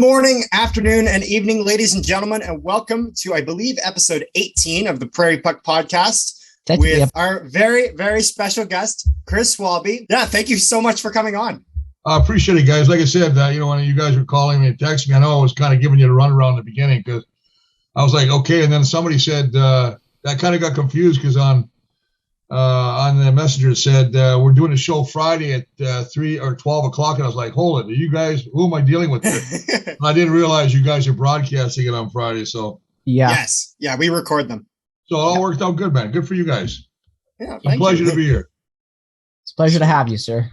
morning, afternoon, and evening, ladies and gentlemen, and welcome to, I believe, episode 18 of the Prairie Puck podcast with our very, very special guest, Chris Walby. Yeah, thank you so much for coming on. I appreciate it, guys. Like I said, when you guys were calling me and texting me, I know I was kind of giving you the runaround in the beginning because I was like, okay. And then somebody said, I kind of got confused because on the messenger it said, we're doing a show Friday at 3 or 12 o'clock. And I was like, hold it. Are you guys, who am I dealing with here? I didn't realize you guys are broadcasting it on Friday. So, Yes. Yeah, we record them. So it all worked out good, man. Good for you guys. Yeah, it's a pleasure to be here. It's a pleasure to have you, sir.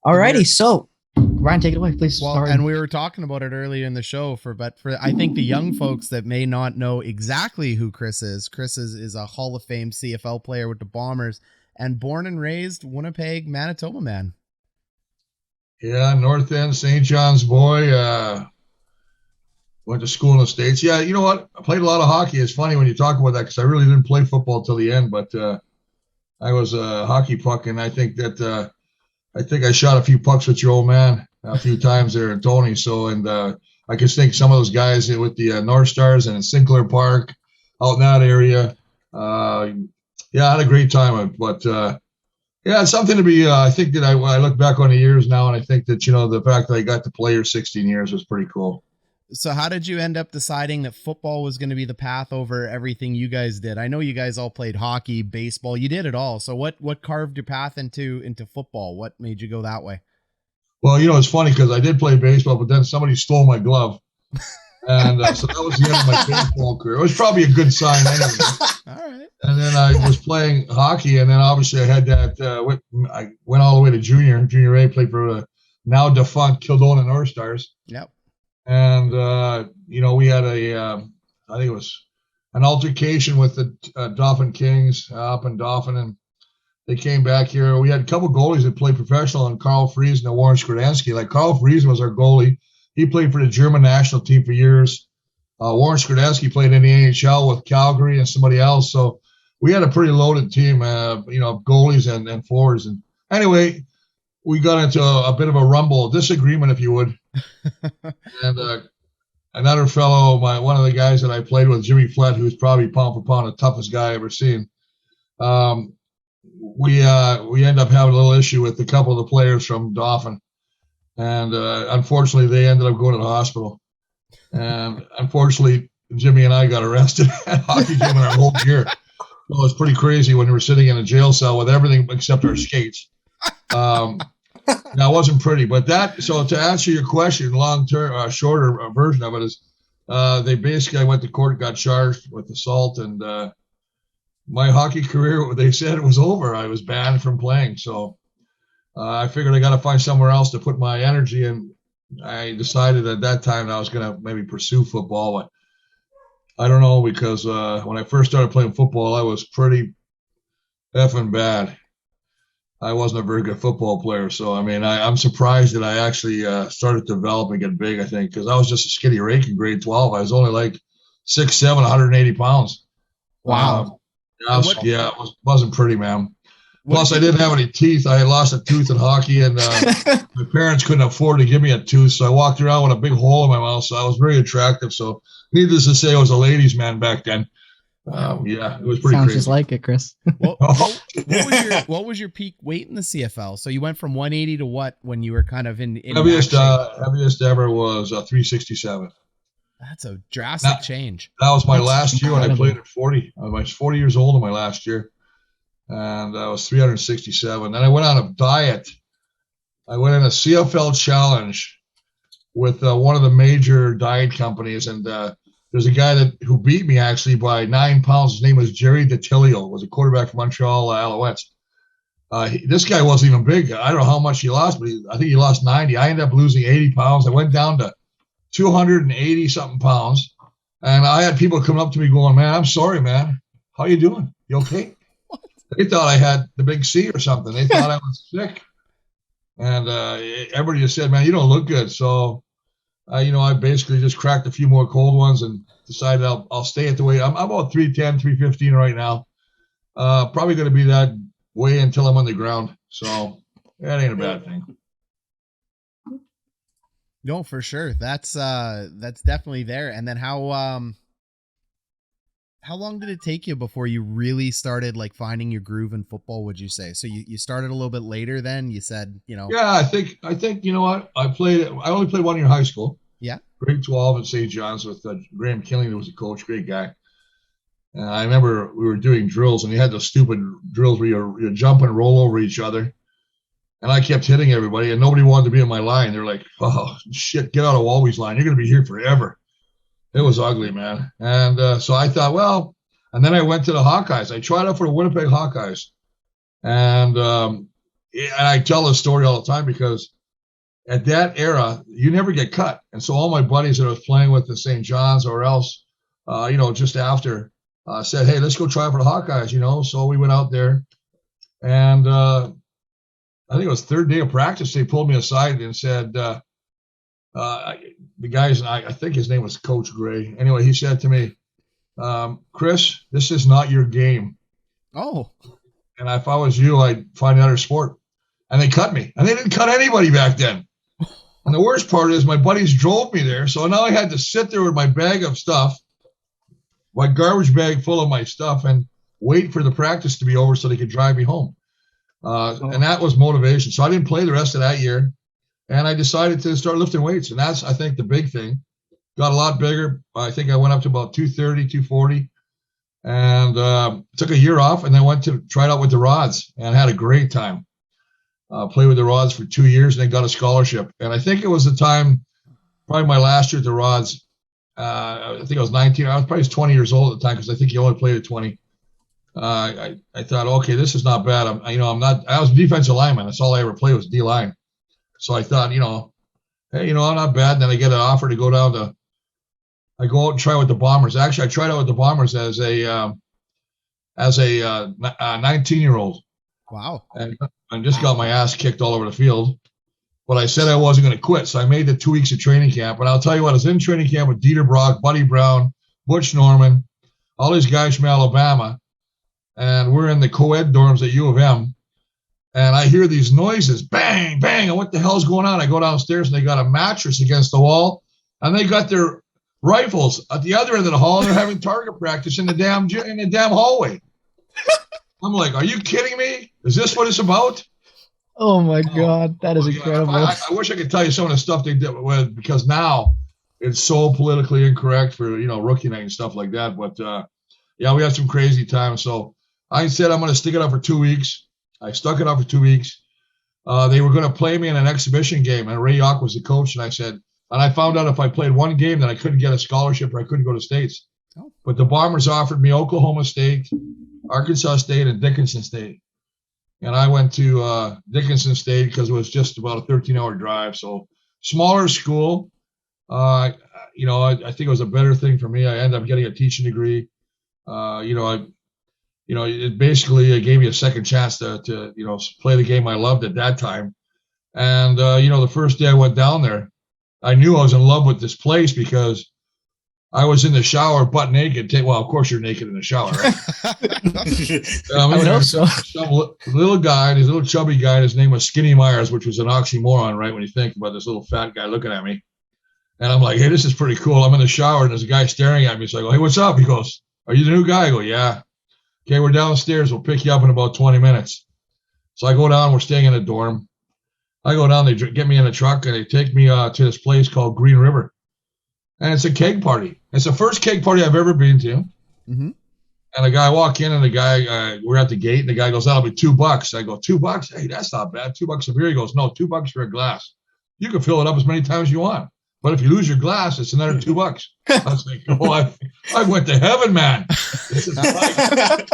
Alrighty, so Ryan, take it away, please. Well, and we were talking about it earlier in the show but for I think the young folks that may not know exactly who Chris is a Hall of Fame CFL player with the Bombers and born and raised Winnipeg, Manitoba man. Yeah, North End, St. John's boy. Went to school in the States. Yeah, you know what? I played a lot of hockey. It's funny when you talk about that because I really didn't play football till the end, but I was a hockey puck, and I think I shot a few pucks with your old man a few times there in Tony. So, and I can think some of those guys with the North Stars and in Sinclair Park out in that area. I had a great time. But, it's something to be, I think that I look back on the years now, and I think that, the fact that I got to play here 16 years was pretty cool. So how did you end up deciding that football was going to be the path over everything you guys did? I know you guys all played hockey, baseball, you did it all. So what carved your path into football? What made you go that way? Well, it's funny because I did play baseball, but then somebody stole my glove. And so that was the end of my baseball career. It was probably a good sign anyway. All right. And then I was playing hockey, and then obviously I had that, I went all the way to junior A, played for the now defunct Kildona North Stars. Yep. And, we had I think it was an altercation with the Dauphin Kings up in Dauphin, and they came back here. We had a couple goalies that played professional, and Carl Friesen and Warren Skradansky. Like Carl Friesen was our goalie. He played for the German national team for years. Warren Skradansky played in the NHL with Calgary and somebody else. So we had a pretty loaded team, goalies and forwards. And anyway, we got into a bit of a disagreement, if you would. And another fellow, one of the guys that I played with, Jimmy Flett, who's probably pound for pound the toughest guy I ever seen. We end up having a little issue with a couple of the players from Dauphin, and unfortunately, they ended up going to the hospital. And unfortunately, Jimmy and I got arrested at hockey game in our whole gear. Well, it was pretty crazy when we were sitting in a jail cell with everything except our skates. That wasn't pretty, but so to answer your question, shorter version of it is, they basically, I went to court, got charged with assault, and my hockey career, they said it was over. I was banned from playing. So I figured I got to find somewhere else to put my energy in. I decided at that time that I was going to maybe pursue football. But I don't know, because when I first started playing football, I was pretty effing bad. I wasn't a very good football player. So, I'm surprised that I actually started to develop and get big, I think, because I was just a skinny rake in grade 12. I was only like 6'7", 180 pounds. Wow. It wasn't pretty, man. Plus, I didn't have any teeth. I had lost a tooth in hockey, and my parents couldn't afford to give me a tooth, so I walked around with a big hole in my mouth, so I was very attractive. So, needless to say, I was a ladies' man back then. It was pretty Sounds crazy. just like it, Chris. What was your peak weight in the CFL? So you went from 180 to what when you were kind of in heaviest ever was 367. That's a drastic change. That was my last year when I played at 40. I was 40 years old in my last year, and I was 367. Then I went on a diet. I went in a CFL challenge with one of the major diet companies, and there's a guy who beat me actually by 9 pounds. His name was Jerry DeTilio, was a quarterback from Montreal Alouettes. This guy wasn't even big. I don't know how much he lost, but I think he lost 90. I ended up losing 80 pounds. I went down to 280 something pounds. And I had people coming up to me going, man, I'm sorry, man. How you doing? You okay? They thought I had the big C or something. They thought I was sick. And everybody just said, man, you don't look good. So, I basically just cracked a few more cold ones and decided I'll stay at the weight. I'm about 310, 315 right now. Probably going to be that way until I'm on the ground. So that ain't a bad thing. No, for sure. That's definitely there. And then how long did it take you before you really started like finding your groove in football, would you say? So you started a little bit later then, you said, Yeah, I think, you know what? I only played 1 year in high school. Yeah. Grade 12 at St. John's with Graham Killing, who was a coach, great guy. And I remember we were doing drills, and he had those stupid drills where you jump and roll over each other. And I kept hitting everybody, and nobody wanted to be in my line. They're like, oh, shit, get out of Walby's line. You're going to be here forever. It was ugly, man. And so I thought, well, and then I went to the Hawkeyes. I tried out for the Winnipeg Hawkeyes. And I tell this story all the time because at that era, you never get cut. And so all my buddies that I was playing with in St. John's or else, just after, said, hey, let's go try for the Hawkeyes, So we went out there. And I think it was third day of practice. They pulled me aside and said, the guys, and I think his name was Coach Gray. Anyway, he said to me, Chris, this is not your game. Oh. And if I was you, I'd find another sport. And they cut me. And they didn't cut anybody back then. And the worst part is my buddies drove me there. So now I had to sit there with my bag of stuff, my garbage bag full of my stuff, and wait for the practice to be over so they could drive me home. And that was motivation. So I didn't play the rest of that year. And I decided to start lifting weights. And that's, I think, the big thing. Got a lot bigger. I think I went up to about 230, 240. And took a year off and then went to try it out with the Rods and had a great time. Played with the Rods for 2 years and then got a scholarship. And I think it was the time, probably my last year at the Rods. I think I was 19. I was probably 20 years old at the time because I think he only played at 20. I thought, okay, this is not bad. I was a defensive lineman. That's all I ever played was D-line. So I thought, hey, I'm not bad. And then I get an offer to go down to, I go out and try with the Bombers. Actually, I tried out with the Bombers as a 19-year-old. Wow. And I just got my ass kicked all over the field. But I said I wasn't going to quit. So I made the 2 weeks of training camp. And I'll tell you what, I was in training camp with Dieter Brock, Buddy Brown, Butch Norman, all these guys from Alabama. And we're in the co-ed dorms at U of M. And I hear these noises, bang, bang. And what the hell's going on? I go downstairs and they got a mattress against the wall. And they got their rifles at the other end of the hall. And they're having target practice in the damn hallway. I'm like, are you kidding me? Is this what it's about? Oh my God, that is incredible. I wish I could tell you some of the stuff they did with, because now it's so politically incorrect for, rookie night and stuff like that. But we had some crazy times. So I said, I'm going to stick it out for 2 weeks. I stuck it out for 2 weeks. They were going to play me in an exhibition game, and Ray Yawk was the coach. And I said, and I found out if I played one game that I couldn't get a scholarship or I couldn't go to States. Oh. But the Bombers offered me Oklahoma State, Arkansas State, and Dickinson State. And I went to Dickinson State because it was just about a 13-hour drive. So smaller school. I think it was a better thing for me. I ended up getting a teaching degree. It basically gave me a second chance to play the game I loved at that time. And, the first day I went down there, I knew I was in love with this place because I was in the shower butt naked. Well, of course you're naked in the shower, right? I would hope so. Some little guy, this little chubby guy, his name was Skinny Myers, which was an oxymoron, right? When you think about this little fat guy looking at me. And I'm like, hey, this is pretty cool. I'm in the shower and there's a guy staring at me. So I go, hey, what's up? He goes, are you the new guy? I go, yeah. Okay, we're downstairs. We'll pick you up in about 20 minutes. So I go down. We're staying in a dorm. I go down. They get me in a truck and they take me to this place called Green River. And it's a keg party. It's the first keg party I've ever been to. Mm-hmm. And I walk in and the guy, we're at the gate and the guy goes, that'll be $2. I go, $2? Hey, that's not bad. $2 a beer. He goes, no, $2 for a glass. You can fill it up as many times as you want. But if you lose your glass, it's another $2. I was like, oh, I went to heaven, man. This is like,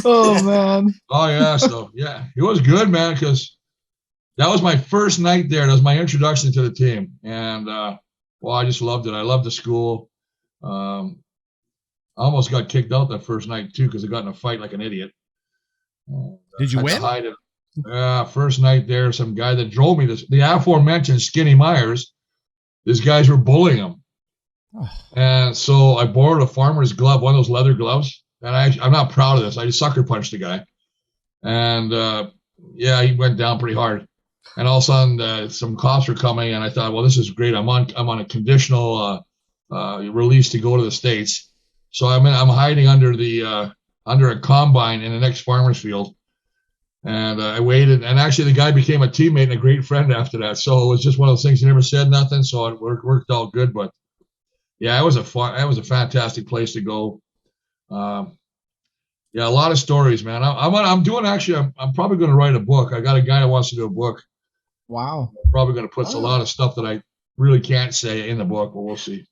oh, man. Oh, yeah. So, yeah, it was good, man, because that was my first night there. That was my introduction to the team. And, I just loved it. I loved the school. I almost got kicked out that first night, too, because I got in a fight like an idiot. Did you win? First night there, some guy that drove me, the aforementioned Skinny Myers, these guys were bullying him. Oh. And so I borrowed a farmer's glove, one of those leather gloves. And I'm not proud of this. I just sucker punched the guy. And, he went down pretty hard. And all of a sudden, some cops were coming, and I thought, well, this is great. I'm on a conditional release to go to the States. So I'm hiding under a combine in the next farmer's field. And I waited, and actually the guy became a teammate and a great friend after that. So it was just one of those things. He never said nothing, so it worked out good. But yeah, it was a fantastic place to go. Yeah, a lot of stories, man. I'm probably going to write a book. I got a guy that wants to do a book. Wow. I'm probably going to put a lot of stuff that I really can't say in the book, but we'll see.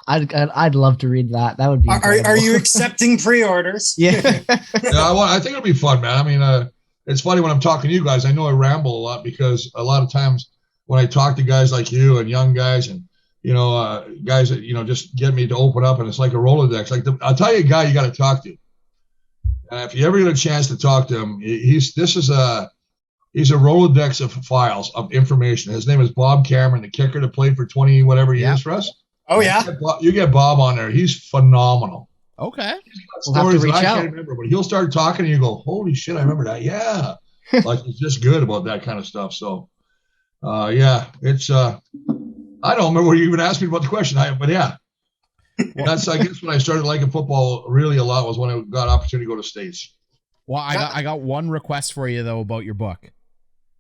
I'd love to read that. That would be. Are you accepting pre-orders? Yeah. I think it'll be fun, man. I mean, it's funny when I'm talking to you guys. I know I ramble a lot because a lot of times when I talk to guys like you and young guys and guys that just get me to open up, and it's like a Rolodex. I'll tell you a guy you got to talk to. If you ever get a chance to talk to him, he's a Rolodex of files of information. His name is Bob Cameron, the kicker that played for 20 whatever years for us. Oh, yeah. You get Bob on there. He's phenomenal. Okay. We'll have to reach out. Can't remember, but he'll start talking and you go, holy shit, I remember that. Yeah. Like, he's just good about that kind of stuff. So, yeah, it's, I don't remember what you even asked me about the question. But yeah, that's, I guess, when I started liking football really a lot was when I got an opportunity to go to States. Well, I got one request for you, though, about your book.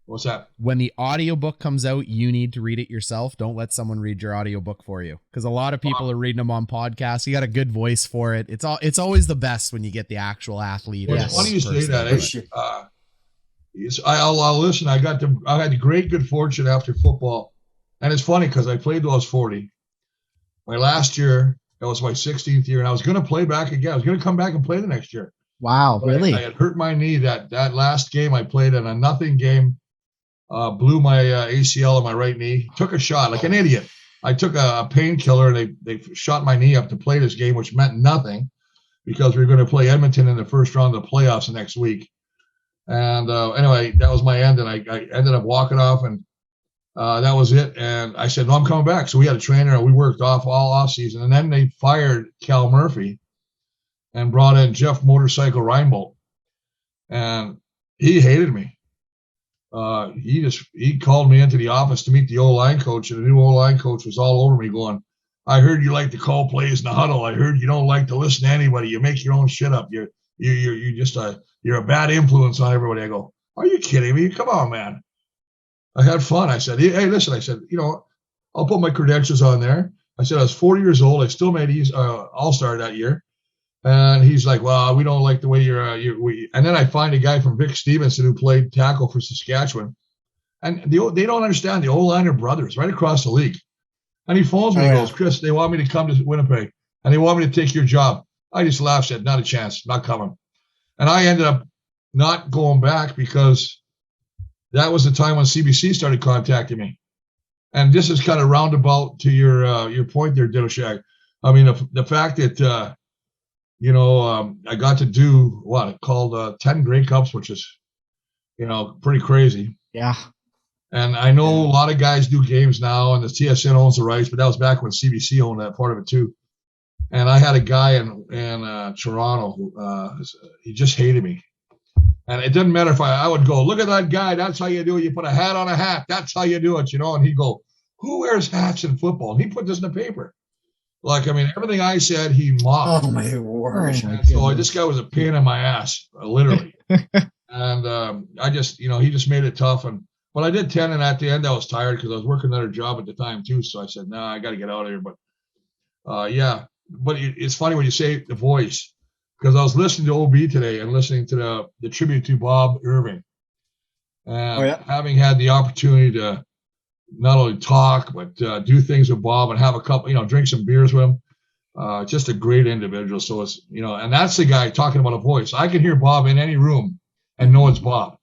What's that? When the audiobook comes out, you need to read it yourself. Don't let someone read your audiobook for you, because a lot of people are reading them on podcasts. You got a good voice for it. It's always the best when you get the actual athlete. Well, it's funny you say that. I'll listen. I had the great good fortune after football, and it's funny because I played till I was 40. My last year, that was my 16th year, and I was going to play back again. I was going to come back and play the next year. Wow, really? I had hurt my knee that last game I played in a nothing game. Blew my ACL on my right knee. Took a shot like an idiot. I took a painkiller. They shot my knee up to play this game, which meant nothing because we were going to play Edmonton in the first round of the playoffs next week. And anyway, that was my end, and I ended up walking off, and that was it. And I said, no, I'm coming back. So we had a trainer, and we worked all off season. And then they fired Cal Murphy and brought in Jeff Motorcycle Reinbold, and he hated me. He called me into the office to meet the O-line coach, and the new O-line coach was all over me going, I heard you like to call plays in the huddle. I heard you don't like to listen to anybody. You make your own shit up. You're a bad influence on everybody. I go, are you kidding me? Come on, man. I had fun. I said, hey, listen, I said, I'll put my credentials on there. I said, I was 40 years old. I still made All-Star that year. And he's like, well, we don't like the way and then I find a guy from Vic Stevenson who played tackle for Saskatchewan. And they don't understand the O-line are brothers right across the league. And he phones me and goes, Chris, they want me to come to Winnipeg and they want me to take your job. I just laughed, said, not a chance, not coming. And I ended up not going back because that was the time when CBC started contacting me. And this is kind of roundabout to your point there, Didoshag. I mean, the fact that, I got to do called 10 Grey Cups, which is, pretty crazy. Yeah. And I know a lot of guys do games now, and the TSN owns the rights, but that was back when CBC owned that part of it too. And I had a guy in Toronto who he just hated me. And it didn't matter if I would go, look at that guy. That's how you do it. You put a hat on a hat. That's how you do it, And he'd go, who wears hats in football? And he put this in the paper. Everything I said, he mocked. Oh, my word. So this guy was a pain in my ass, literally. And I just, he just made it tough. But I did 10, and at the end, I was tired because I was working another job at the time, too. So I said, I got to get out of here. But, yeah. But it's funny when you say the voice, because I was listening to OB today and listening to the tribute to Bob Irving. And having had the opportunity to not only talk, but do things with Bob and have a couple, drink some beers with him. Just a great individual. So it's, and that's the guy talking about a voice. I can hear Bob in any room and know it's Bob.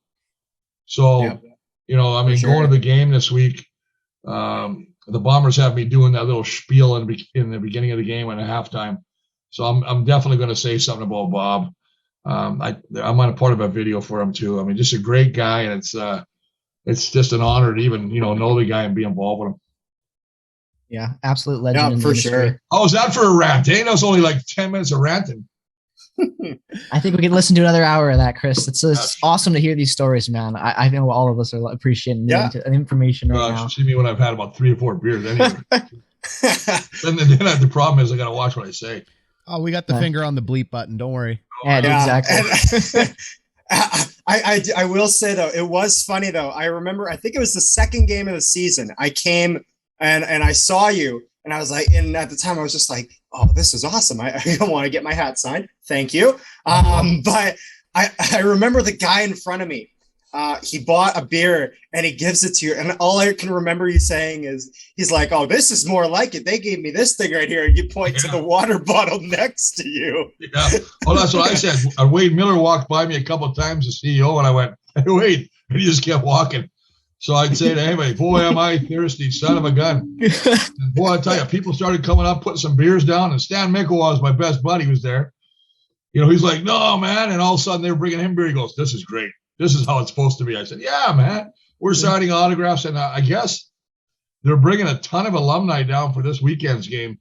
So, going to the game this week, the Bombers have me doing that little spiel in the beginning of the game and at halftime. So I'm definitely going to say something about Bob. I'm on a part of a video for him too. I mean, just a great guy, and it's just an honor to even know the guy and be involved with him. Yeah, absolute legend. Yeah, for sure. Oh, is that for a rant? That was only like 10 minutes of ranting. I think we can listen to another hour of that, Chris. It's awesome to hear these stories, man. I know all of us are appreciating the information right now. You see me when I've had about 3 or 4 beers anyway. then the problem is I got to watch what I say. Oh, we got the finger on the bleep button. Don't worry. Exactly. I will say though, it was funny though. I remember, I think it was the second game of the season. I came and I saw you, and I was like, and at the time I was just like, oh, this is awesome. I don't want to get my hat signed. Thank you. But I remember the guy in front of me. He bought a beer and he gives it to you. And all I can remember you saying is, he's like, oh, this is more like it. They gave me this thing right here. And you point to the water bottle next to you. Yeah. Well, that's what I said. Wade Miller walked by me a couple of times, the CEO, and I went, hey, Wade. And he just kept walking. So I'd say to anybody, boy, am I thirsty, son of a gun. And boy, I tell you, people started coming up, putting some beers down. And Stan Mickelwa was my best buddy, was there. He's like, no, man. And all of a sudden they were bringing him beer. He goes, this is great. This is how it's supposed to be. I said, yeah, man, we're signing autographs. And I guess they're bringing a ton of alumni down for this weekend's game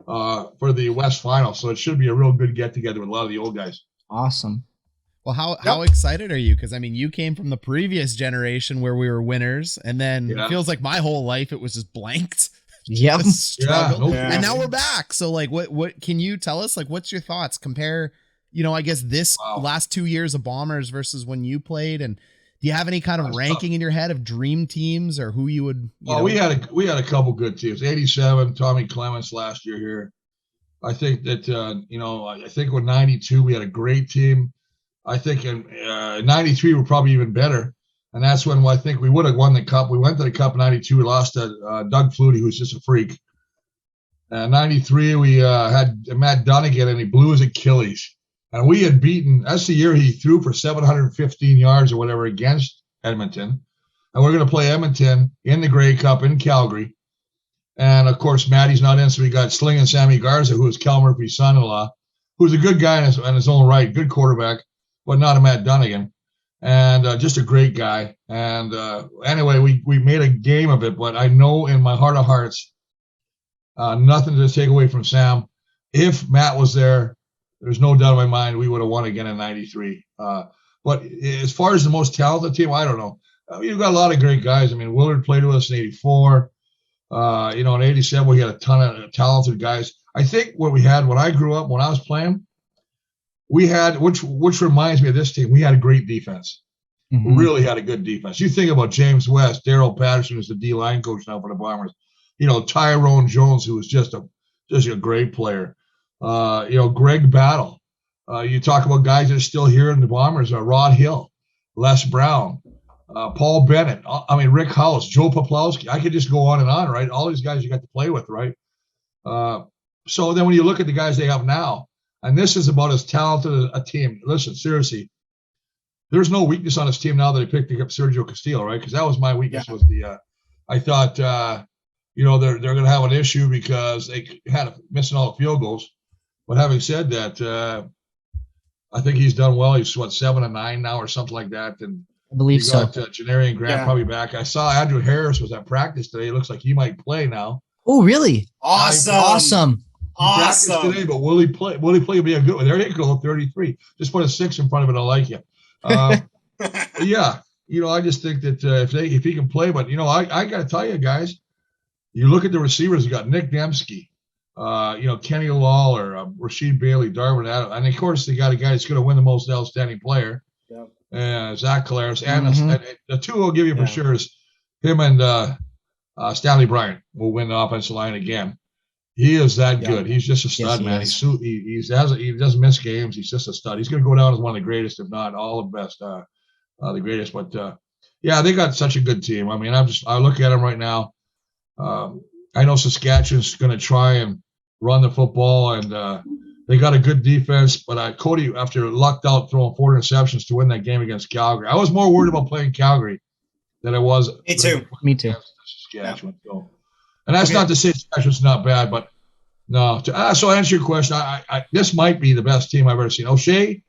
for the West Final. So it should be a real good get together with a lot of the old guys. Awesome. Well, how excited are you? Because, I mean, you came from the previous generation where we were winners. And then it feels like my whole life, it was just blanked. Yep. And now we're back. So, like, what can you tell us? Like, what's your thoughts? Compare, I guess this last 2 years of Bombers versus when you played, and do you have any kind of ranking in your head of dream teams or who you would? We had a couple good teams. 87, Tommy Clements last year here. I think that I think with 92 we had a great team. I think in 93 we're probably even better, and that's when I think we would have won the cup. We went to the cup in 92. We lost to Doug Flutie, who's just a freak. 93 we had Matt Dunnigan, and he blew his Achilles. And we had beaten, that's the year he threw for 715 yards or whatever against Edmonton. And we're going to play Edmonton in the Grey Cup in Calgary. And, of course, Matty's not in, so we got Sling and Sammy Garza, who is Cal Murphy's son-in-law, who's a good guy in his own right, good quarterback, but not a Matt Dunnigan. And just a great guy. And anyway, we made a game of it, but I know in my heart of hearts, nothing to take away from Sam. If Matt was there, there's no doubt in my mind we would have won again in 93. But as far as the most talented team, I don't know. You've got a lot of great guys. I mean, Willard played with us in 84. In 87, we had a ton of talented guys. I think what we had when I grew up, when I was playing, we had, which reminds me of this team, we had a great defense. Mm-hmm. We really had a good defense. You think about James West, Daryl Patterson, who's the D-line coach now for the Bombers. Tyrone Jones, who was just a great player. Greg Battle. You talk about guys that are still here in the Bombers, Rod Hill, Les Brown, Paul Bennett, Rick House, Joe Poplawski. I could just go on and on, right? All these guys you got to play with, right? So then when you look at the guys they have now, and this is about as talented a team. Listen, seriously, there's no weakness on this team now that they picked up Sergio Castillo, right? Because that was my weakness. Was I thought, they're going to have an issue because they had missing all the field goals. But having said that, I think he's done well. He's 7-9 now or something like that. And I believe so. Janarian Grant probably back. I saw Andrew Harris was at practice today. It looks like he might play now. Oh, really? Awesome. Today, but will he play? Will he play? Be a good one. There you go, 33. Just put a 6 in front of it. I like you. Yeah, I just think that if he can play, but I got to tell you guys, you look at the receivers. You got Nick Dembski, Kenny Lawler, Rasheed Bailey, Darwin Adams, and of course they got a guy that's going to win the most outstanding player, Zach Collaros, and the two I'll give you for sure is him and Stanley Bryant will win the offensive line again. He is that good. He's just a stud, man. He doesn't miss games. He's just a stud. He's going to go down as one of the greatest, if not all the best, the greatest. But they got such a good team. I mean, I look at them right now. I know Saskatchewan's going to try and run the football, and they got a good defense. But Cody, after lucked out throwing 4 interceptions to win that game against Calgary, I was more worried about playing Calgary than I was. Me too. Saskatchewan. Yeah. So, and that's not to say Saskatchewan's not bad, but no. So to answer your question, I this might be the best team I've ever seen. O'Shea,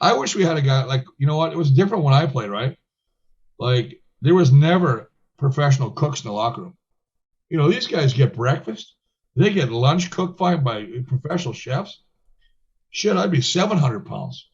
I wish we had a guy like, it was different when I played, right? Like, there was never professional cooks in the locker room. These guys get breakfast. They get lunch cooked by professional chefs. shit, I'd be 700 pounds.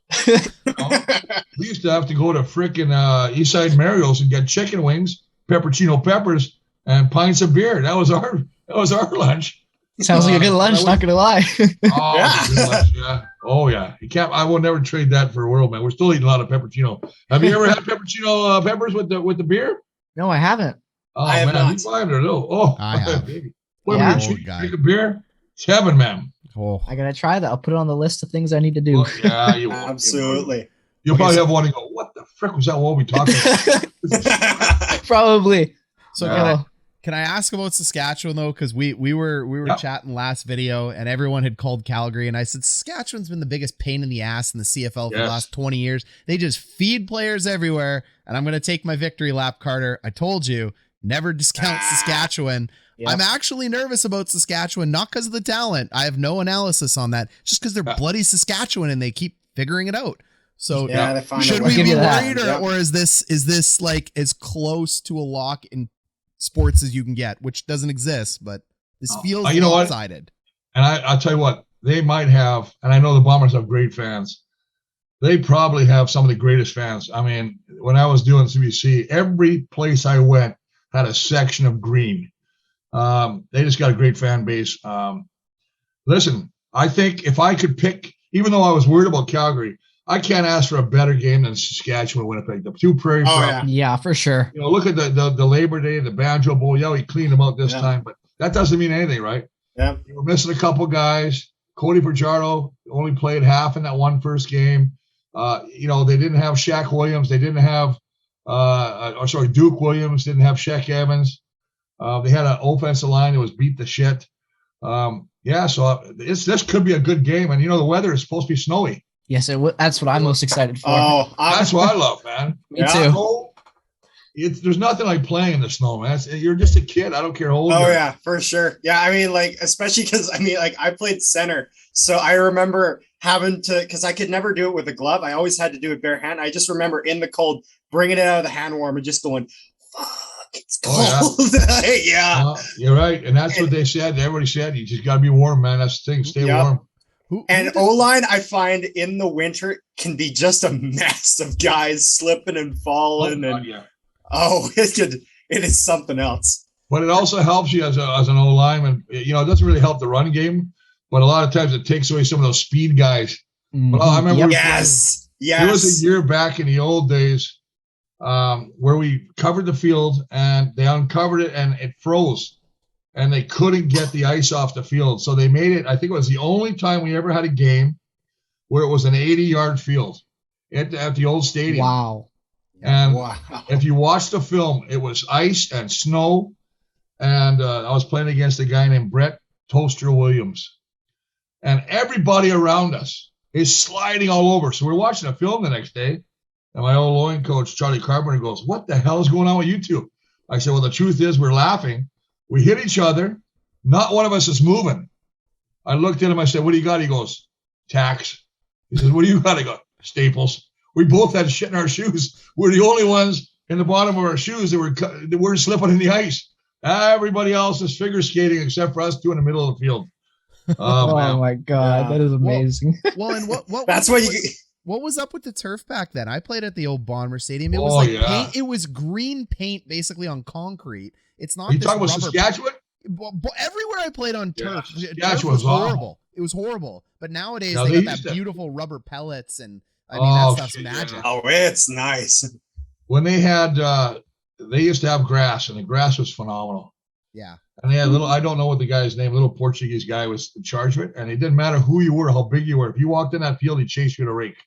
We used to have to go to frickin' Eastside Mario's and get chicken wings, peppercino peppers, and pints of beer. That was our lunch. Sounds like a good lunch, not gonna lie. Good lunch, yeah. Oh yeah. I will never trade that for a world, man. We're still eating a lot of peppercino. Have you ever had peppercino peppers with the beer? No, I haven't. Oh, I have not. You find it, oh, I have. Baby. Yeah. Drink a beer? It's heaven, man. Oh, I gotta try that. I'll put it on the list of things I need to do. Well, yeah, you will. Absolutely. You'll probably have one to go, what the frick was that Walby talking about? Probably. so can I ask about Saskatchewan though? Because we were chatting last video and everyone had called Calgary and I said Saskatchewan's been the biggest pain in the ass in the CFL for the last 20 years. They just feed players everywhere. And I'm gonna take my victory lap, Carter. I told you, never discount Saskatchewan. Yep. I'm actually nervous about Saskatchewan, not because of the talent. I have no analysis on that. Just because they're bloody Saskatchewan and they keep figuring it out. So should we be worried, or is this like as close to a lock in sports as you can get, which doesn't exist, but this feels one-sided. And I'll tell you what, they might have, and I know the Bombers have great fans. They probably have some of the greatest fans. I mean, when I was doing CBC, every place I went had a section of green. They just got a great fan base. Listen, I think if I could pick, even though I was worried about Calgary, I can't ask for a better game than Saskatchewan, Winnipeg. The two Prairie. Yeah, for sure. Look at the Labor Day, the Banjo Bowl. Yeah, we cleaned them out this time, but that doesn't mean anything, right? Yeah. We're missing a couple guys. Cody Fajardo only played half in that first game. They didn't have Shaq Williams. They didn't have, Duke Williams. Didn't have Shaq Evans. They had an offensive line that was beat the shit. So this could be a good game. And, the weather is supposed to be snowy. Yes, that's what I'm most excited for. Oh, that's what I love, man. Me too. There's nothing like playing in the snow, man. You're just a kid. I don't care how old you are. Oh, yeah, for sure. Yeah, I mean, especially because, I played center. So I remember having to, because I could never do it with a glove. I always had to do it bare hand. I just remember in the cold, bringing it out of the hand warmer and just going, fuck, it's cold. Yeah. You're right. And that's what they said. Everybody said, you just got to be warm, man. That's the thing. Stay warm. And O-line, I find in the winter can be just a mess of guys slipping and falling. It is something else. But it also helps you as an O-lineman. It doesn't really help the run game, but a lot of times it takes away some of those speed guys. But I remember there was a year back in the old days where we covered the field and they uncovered it and it froze. And they couldn't get the ice off the field. So they made it, I think it was the only time we ever had a game where it was an 80-yard field at the old stadium. Wow. And if you watch the film, it was ice and snow. And I was playing against a guy named Brett Toaster Williams. And everybody around us is sliding all over. So we're watching a film the next day. And my old line coach, Charlie Carpenter, goes, what the hell is going on with you two? I said, well, the truth is we're laughing. We hit each other. Not one of us is moving. I looked at him. I said, what do you got? He goes, tacks. He says, what do you got? I go, staples. We both had shit in our shoes. We're the only ones in the bottom of our shoes that weren't slipping in the ice. Everybody else is figure skating except for us two in the middle of the field. Oh my God. That is amazing. Well, and what that's what you what was up with the turf back then? I played at the old Bomber Stadium. It was paint. It was green paint basically on concrete. It's not. Are you talking about Saskatchewan? Everywhere I played on turf, Saskatchewan was horrible. It was horrible. But nowadays they got that beautiful rubber pellets, and that stuff's magic. Oh, it's nice. When they had, they used to have grass, and the grass was phenomenal. Yeah. And they had I don't know what the guy's name, little Portuguese guy was in charge of it, and it didn't matter who you were, how big you were. If you walked in that field, he'd chase you to rake.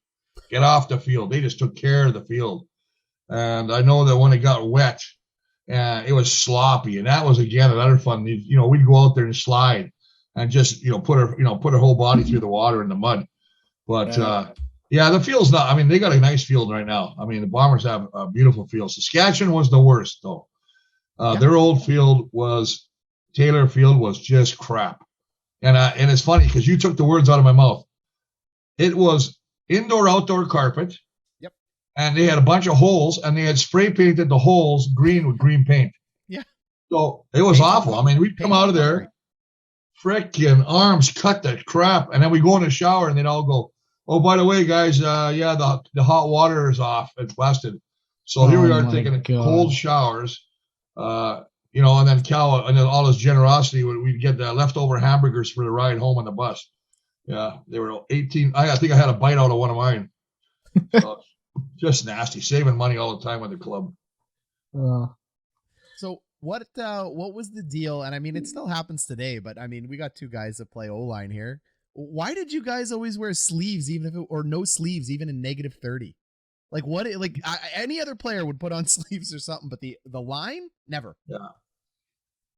Get off the field. They just took care of the field. And I know that when it got wet, it was sloppy, and that was again another fun. We'd go out there and slide, and just put our whole body through the water in the mud. But the field's not. I mean, they got a nice field right now. I mean, the Bombers have a beautiful field. Saskatchewan was the worst though. Their old field Taylor Field was just crap, and it's funny because you took the words out of my mouth. It was indoor outdoor carpet. And they had a bunch of holes, and they had spray painted the holes green with green paint. Yeah. So it was awful. I mean, we'd come out of there freaking arms cut the crap. And then we go in the shower and they'd all go, oh, by the way, guys, the hot water is off. It's busted. So here we are taking cold showers, and then Cal, and then all his generosity, we'd get the leftover hamburgers for the ride home on the bus. Yeah, they were 18. I think I had a bite out of one of mine. So, just nasty, saving money all the time with the club. So what was the deal? And I mean, it still happens today, but I mean, we got two guys that play O-line here. Why did you guys always wear sleeves, or no sleeves, even in -30? Like what? Like any other player would put on sleeves or something, but the line, never. Yeah.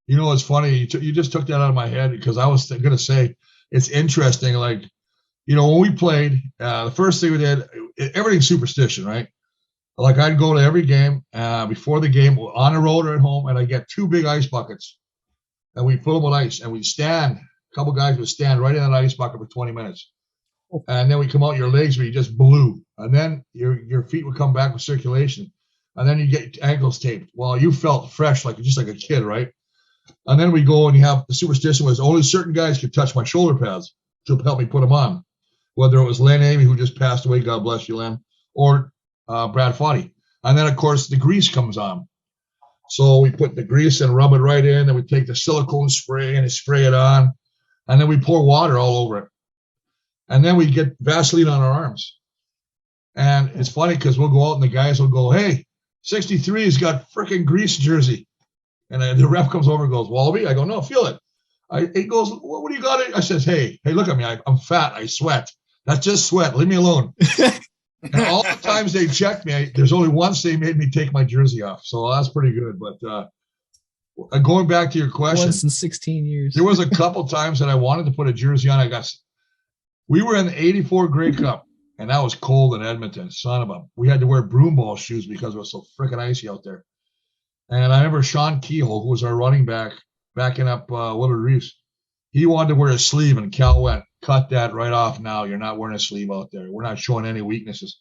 You know, it's funny. You just took that out of my head because I was going to say it's interesting. Like, when we played, the first thing we did, everything's superstition, right? Like I'd go to every game before the game on the road or at home, and I get 2 big ice buckets, and we fill them with ice, and we'd stand. A couple guys would stand right in that ice bucket for 20 minutes. And then we come out, your legs were just blue. And then your feet would come back with circulation. And then you get ankles taped. Well, you felt fresh, just like a kid, right? And then we go and you have the superstition was only certain guys could touch my shoulder pads to help me put them on. Whether it was Len Amy, who just passed away, God bless you, Len, or Brad Foddy. And then, of course, the grease comes on. So we put the grease and rub it right in. Then we take the silicone spray and spray it on. And then we pour water all over it. And then we get Vaseline on our arms. And it's funny because we'll go out and the guys will go, hey, 63's got freaking grease jersey. And the ref comes over and goes, Walby? I go, no, feel it. He goes, what do you got? I says, hey, look at me. I'm fat. I sweat. That's just sweat. Leave me alone. And all the times they checked me, there's only once they made me take my jersey off. So that's pretty good. But going back to your question. Once in 16 years. There was a couple times that I wanted to put a jersey on. We were in the 84 Grey Cup, and that was cold in Edmonton. We had to wear broom ball shoes because it was so freaking icy out there. And I remember Sean Kehoe, who was our running back, backing up Willard Reeves. He wanted to wear a sleeve, and Cal went, cut that right off now. You're not wearing a sleeve out there. We're not showing any weaknesses.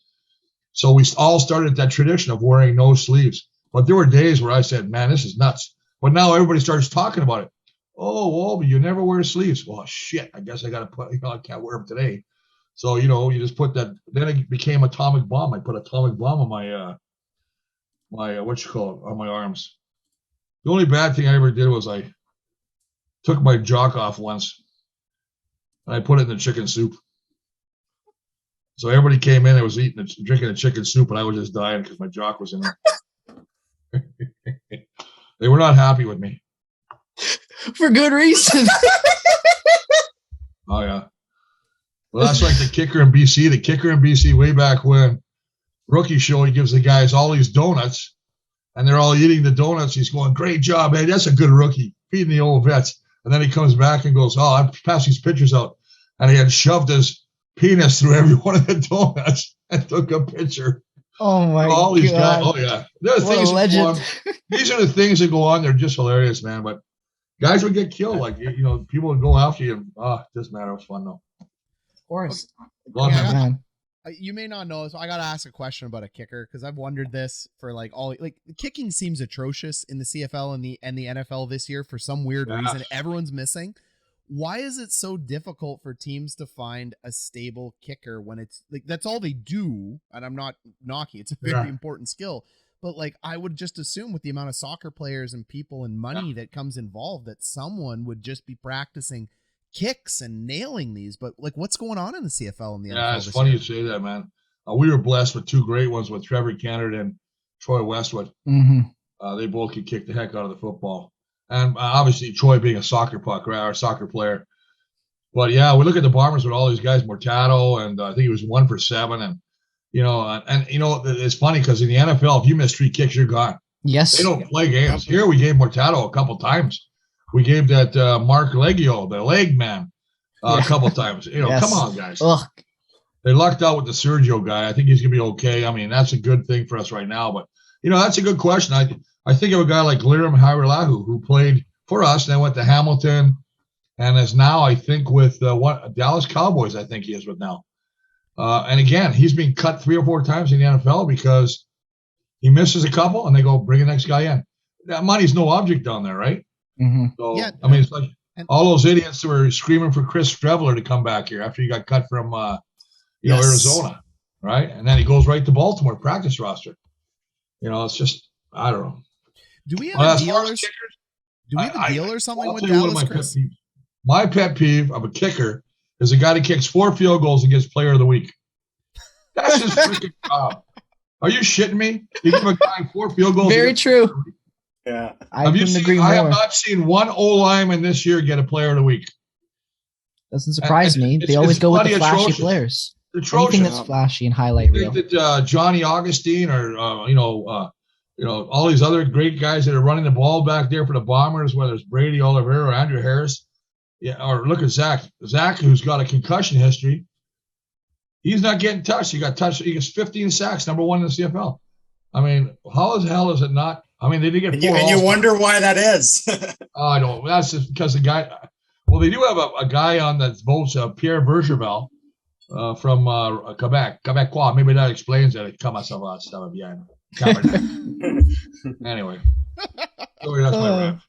So we all started that tradition of wearing no sleeves. But there were days where I said, man, this is nuts. But now everybody starts talking about it. Oh, Walby, you never wear sleeves. Well, shit, I guess I got to put, I can't wear them today. So, you just put that. Then it became atomic bomb. I put atomic bomb on my on my arms. The only bad thing I ever did was I took my jock off once and I put it in the chicken soup. So everybody came in and was drinking the chicken soup, and I was just dying because my jock was in there. They were not happy with me. For good reason. Oh, yeah. Well, that's like the kicker in BC. The kicker in BC way back when, rookie show, he gives the guys all these donuts, and they're all eating the donuts. He's going, great job, hey, that's a good rookie, feeding the old vets. And then he comes back and goes, oh, I passed these pictures out. And he had shoved his penis through every one of the donuts and took a picture. Oh, my all God. These guys, oh, yeah. What a legend. These are the things that go on. They're just hilarious, man. But guys would get killed. Like, people would go after you. It doesn't matter. It was fun, though. Of course. Man. You may not know, so I got to ask a question about a kicker because I've wondered this for kicking seems atrocious in the CFL and the NFL this year for some weird reason. Everyone's missing. Why is it so difficult for teams to find a stable kicker when it's that's all they do? And I'm not knocking, it's a very important skill. But I would just assume with the amount of soccer players and people and money that comes involved that someone would just be practicing kicks and nailing these. But what's going on in the CFL and the NFL? Yeah, it's funny you say that, man. We were blessed with 2 great ones with Trevor Kennard and Troy Westwood. Mm-hmm. They both could kick the heck out of the football. And obviously Troy being a soccer puck, right, or a soccer player. But yeah, we look at the Bombers with all these guys, Mortato, and I think he was 1 for 7. And it's funny because in the NFL, if you miss 3 kicks, you're gone. Yes. They don't play games. Here we gave Mortato a couple times. We gave that Mark Leggio, the leg man, a couple times. Come on, guys. Ugh. They lucked out with the Sergio guy. I think he's going to be okay. I mean, that's a good thing for us right now. But, that's a good question. I think of a guy like Liram Hairelahu, who played for us and then went to Hamilton and is now, I think, with Dallas Cowboys, I think he is with now. And again, he's being cut 3 or 4 times in the NFL because he misses a couple and they go, bring the next guy in. That money's no object down there, right? Mm-hmm. So, yeah. I mean, it's like all those idiots who were screaming for Chris Streveler to come back here after he got cut from, Arizona, right? And then he goes right to Baltimore practice roster. It's just, I don't know. Do we have a deal or something with Dallas, Chris? My pet peeve of a kicker is a guy that kicks 4 field goals and gets player of the week. That's his freaking job. Are you shitting me? You give a guy 4 field goals. Very true. Yeah. I have not seen one O-lineman this year get a player of the week. Doesn't surprise me. They always go with the flashy players. Anything that's flashy and highlight reel. I think that Johnny Augustine or, all these other great guys that are running the ball back there for the Bombers, whether it's Brady Oliveira or Andrew Harris. Yeah, or look at Zach. Zach, who's got a concussion history. He's not getting touched. He gets 15 sacks, number 1 in the CFL. I mean, how the hell is it not? I mean, they did get 4. And you wonder why that is. I don't. That's just because the guy. Well, they do have a guy on that votes, Pierre Bergerville, from Quebec. Quebecois. Maybe that explains it. Anyway. Sorry, that's my rant.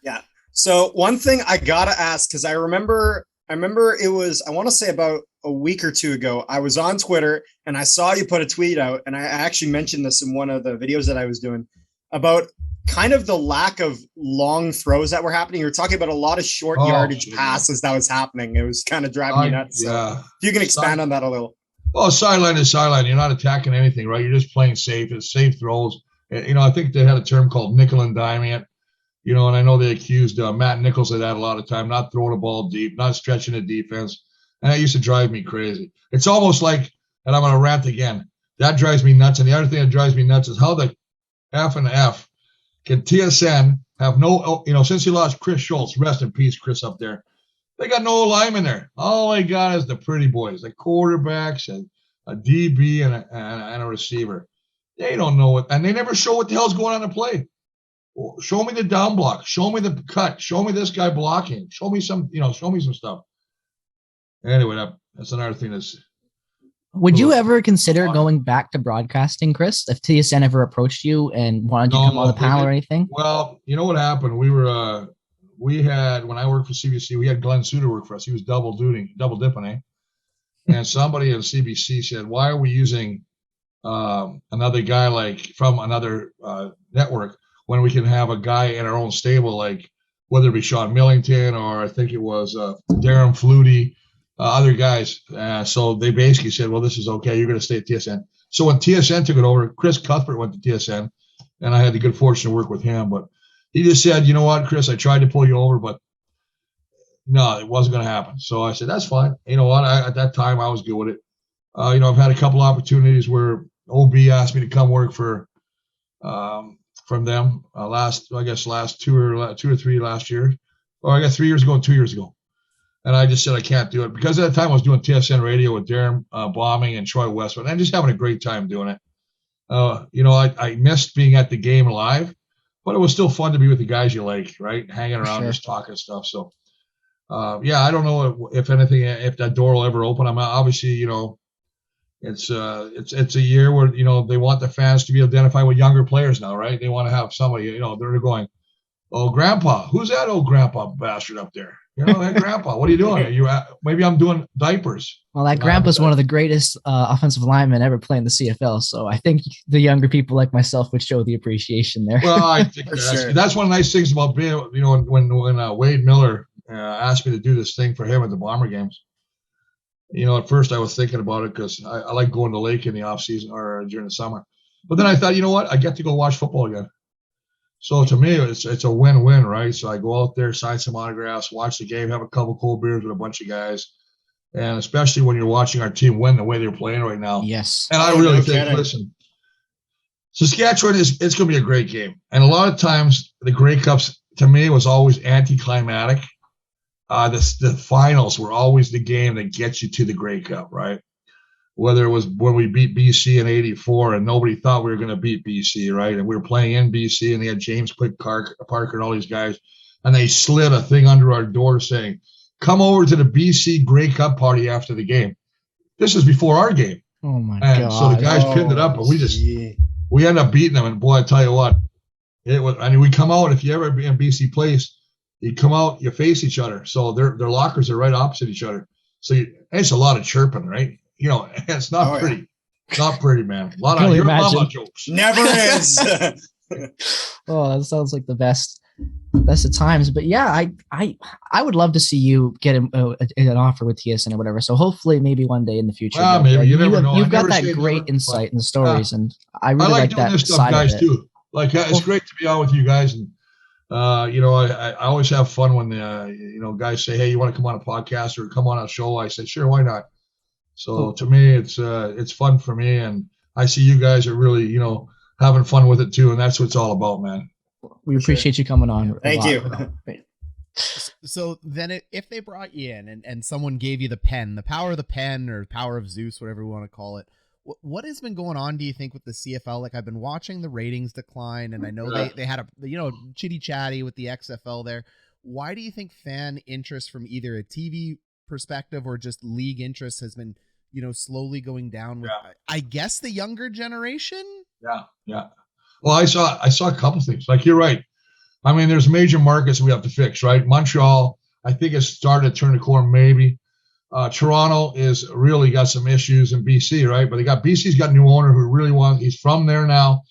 Yeah. So one thing I gotta ask, because I remember it was, I want to say about a week or 2 ago, I was on Twitter and I saw you put a tweet out, and I actually mentioned this in one of the videos that I was doing about kind of the lack of long throws that were happening. You were talking about a lot of short yardage passes that was happening. It was kind of driving me nuts. Yeah. So if you can expand on that a little. Well, sideline is sideline. You're not attacking anything, right? You're just playing safe. It's safe throws. I think they had a term called nickel and diming it. And I know they accused Matt Nichols of that a lot of time, not throwing the ball deep, not stretching the defense. And that used to drive me crazy. It's almost like, and I'm going to rant again, that drives me nuts. And the other thing that drives me nuts is how the F can TSN have no, since he lost Chris Schultz, rest in peace, Chris up there, they got no linemen there. All they got is the pretty boys, the quarterbacks and a DB and a receiver. They don't know it, and they never show what the hell's going on in play. Show me the down block. Show me the cut. Show me this guy blocking. Show me some stuff. Anyway, that's another thing that's. Would you ever consider going back to broadcasting, Chris, if TSN ever approached you and wanted you to come on the panel or anything? Well, you know what happened? We had, when I worked for CBC, we had Glenn Suter work for us. He was double dipping, And somebody at CBC said, why are we using another guy like from another network when we can have a guy in our own stable, like whether it be Sean Millington or I think it was Darren Flutie, other guys. So they basically said, well, this is okay. You're going to stay at TSN. So when TSN took it over, Chris Cuthbert went to TSN, and I had the good fortune to work with him. But he just said, you know what, Chris, I tried to pull you over, but no, it wasn't going to happen. So I said, that's fine. You know what? At that time, I was good with it. I've had a couple opportunities where OB asked me to come work for from them last 2 or 3 last year, or I guess 3 years ago and 2 years ago. And I just said I can't do it because at the time I was doing TSN radio with Darren Bombing and Troy Westwood, and I'm just having a great time doing it. I missed being at the game live, but it was still fun to be with the guys you like, right? Hanging around, just talking stuff. So, I don't know if that door will ever open. I'm obviously, it's a year where, they want the fans to be identified with younger players now, right? They want to have somebody, they're going, oh, grandpa, who's that old grandpa bastard up there? Hey, grandpa, what are you doing? Maybe I'm doing diapers. Well, that grandpa's one of the greatest offensive linemen ever playing the CFL. So I think the younger people like myself would show the appreciation there. Well, I think that's one of the nice things about being, when Wade Miller asked me to do this thing for him at the Bomber games. At first I was thinking about it because I like going to the lake in the off season or during the summer. But then I thought, you know what? I get to go watch football again. So to me, it's a win-win, right? So I go out there, sign some autographs, watch the game, have a couple cold beers with a bunch of guys. And especially when you're watching our team win the way they're playing right now. Yes. And I really think, listen, Saskatchewan it's going to be a great game. And a lot of times the Grey Cups, to me, was always anticlimactic. The finals were always the game that gets you to the Grey Cup, right? Whether it was when we beat BC in '84 and nobody thought we were going to beat BC, right? And we were playing in BC and they had James Quick Parker and all these guys, and they slid a thing under our door saying, come over to the BC Grey Cup party after the game. This is before our game. Oh, my God. So the guys pinned it up, but we ended up beating them. And boy, I tell you what, it was. I mean, we come out, if you ever be in BC Place, You come out, you face each other. So their lockers are right opposite each other. So it's a lot of chirping, right? You know, it's not pretty. Yeah. Not pretty, man. A lot of mama jokes. Never is. Oh, that sounds like the best of times. But yeah, I would love to see you get an offer with TSN or whatever. So hopefully, maybe one day in the future. Well, maybe you never know. You've got that great insight in the stories, and I really like doing that this stuff, side guys, of it. too. Like it's great to be on with you guys, and you know, I always have fun when you know, guys say, "Hey, you want to come on a podcast or come on a show?" I said, "Sure, why not?" So to me, it's fun for me, and I see you guys are really, you know, having fun with it too, and that's what it's all about, man. We appreciate you coming on. Thank you. So then if they brought you in and someone gave you the power of the pen or power of Zeus, whatever we want to call it, what has been going on, do you think, with the CFL? Like, I've been watching the ratings decline, and I know they had a, you know, chitty chatty with the XFL there. Why do you think fan interest from either a TV perspective or just league interest has been, you know, slowly going down with, I guess, the younger generation? Yeah. Well, I saw a couple things. Like, you're right. I mean, there's major markets we have to fix, right? Montreal, I think, has started to turn the corner, maybe. Toronto is really got some issues in BC, right? But BC's got a new owner who really he's from there now.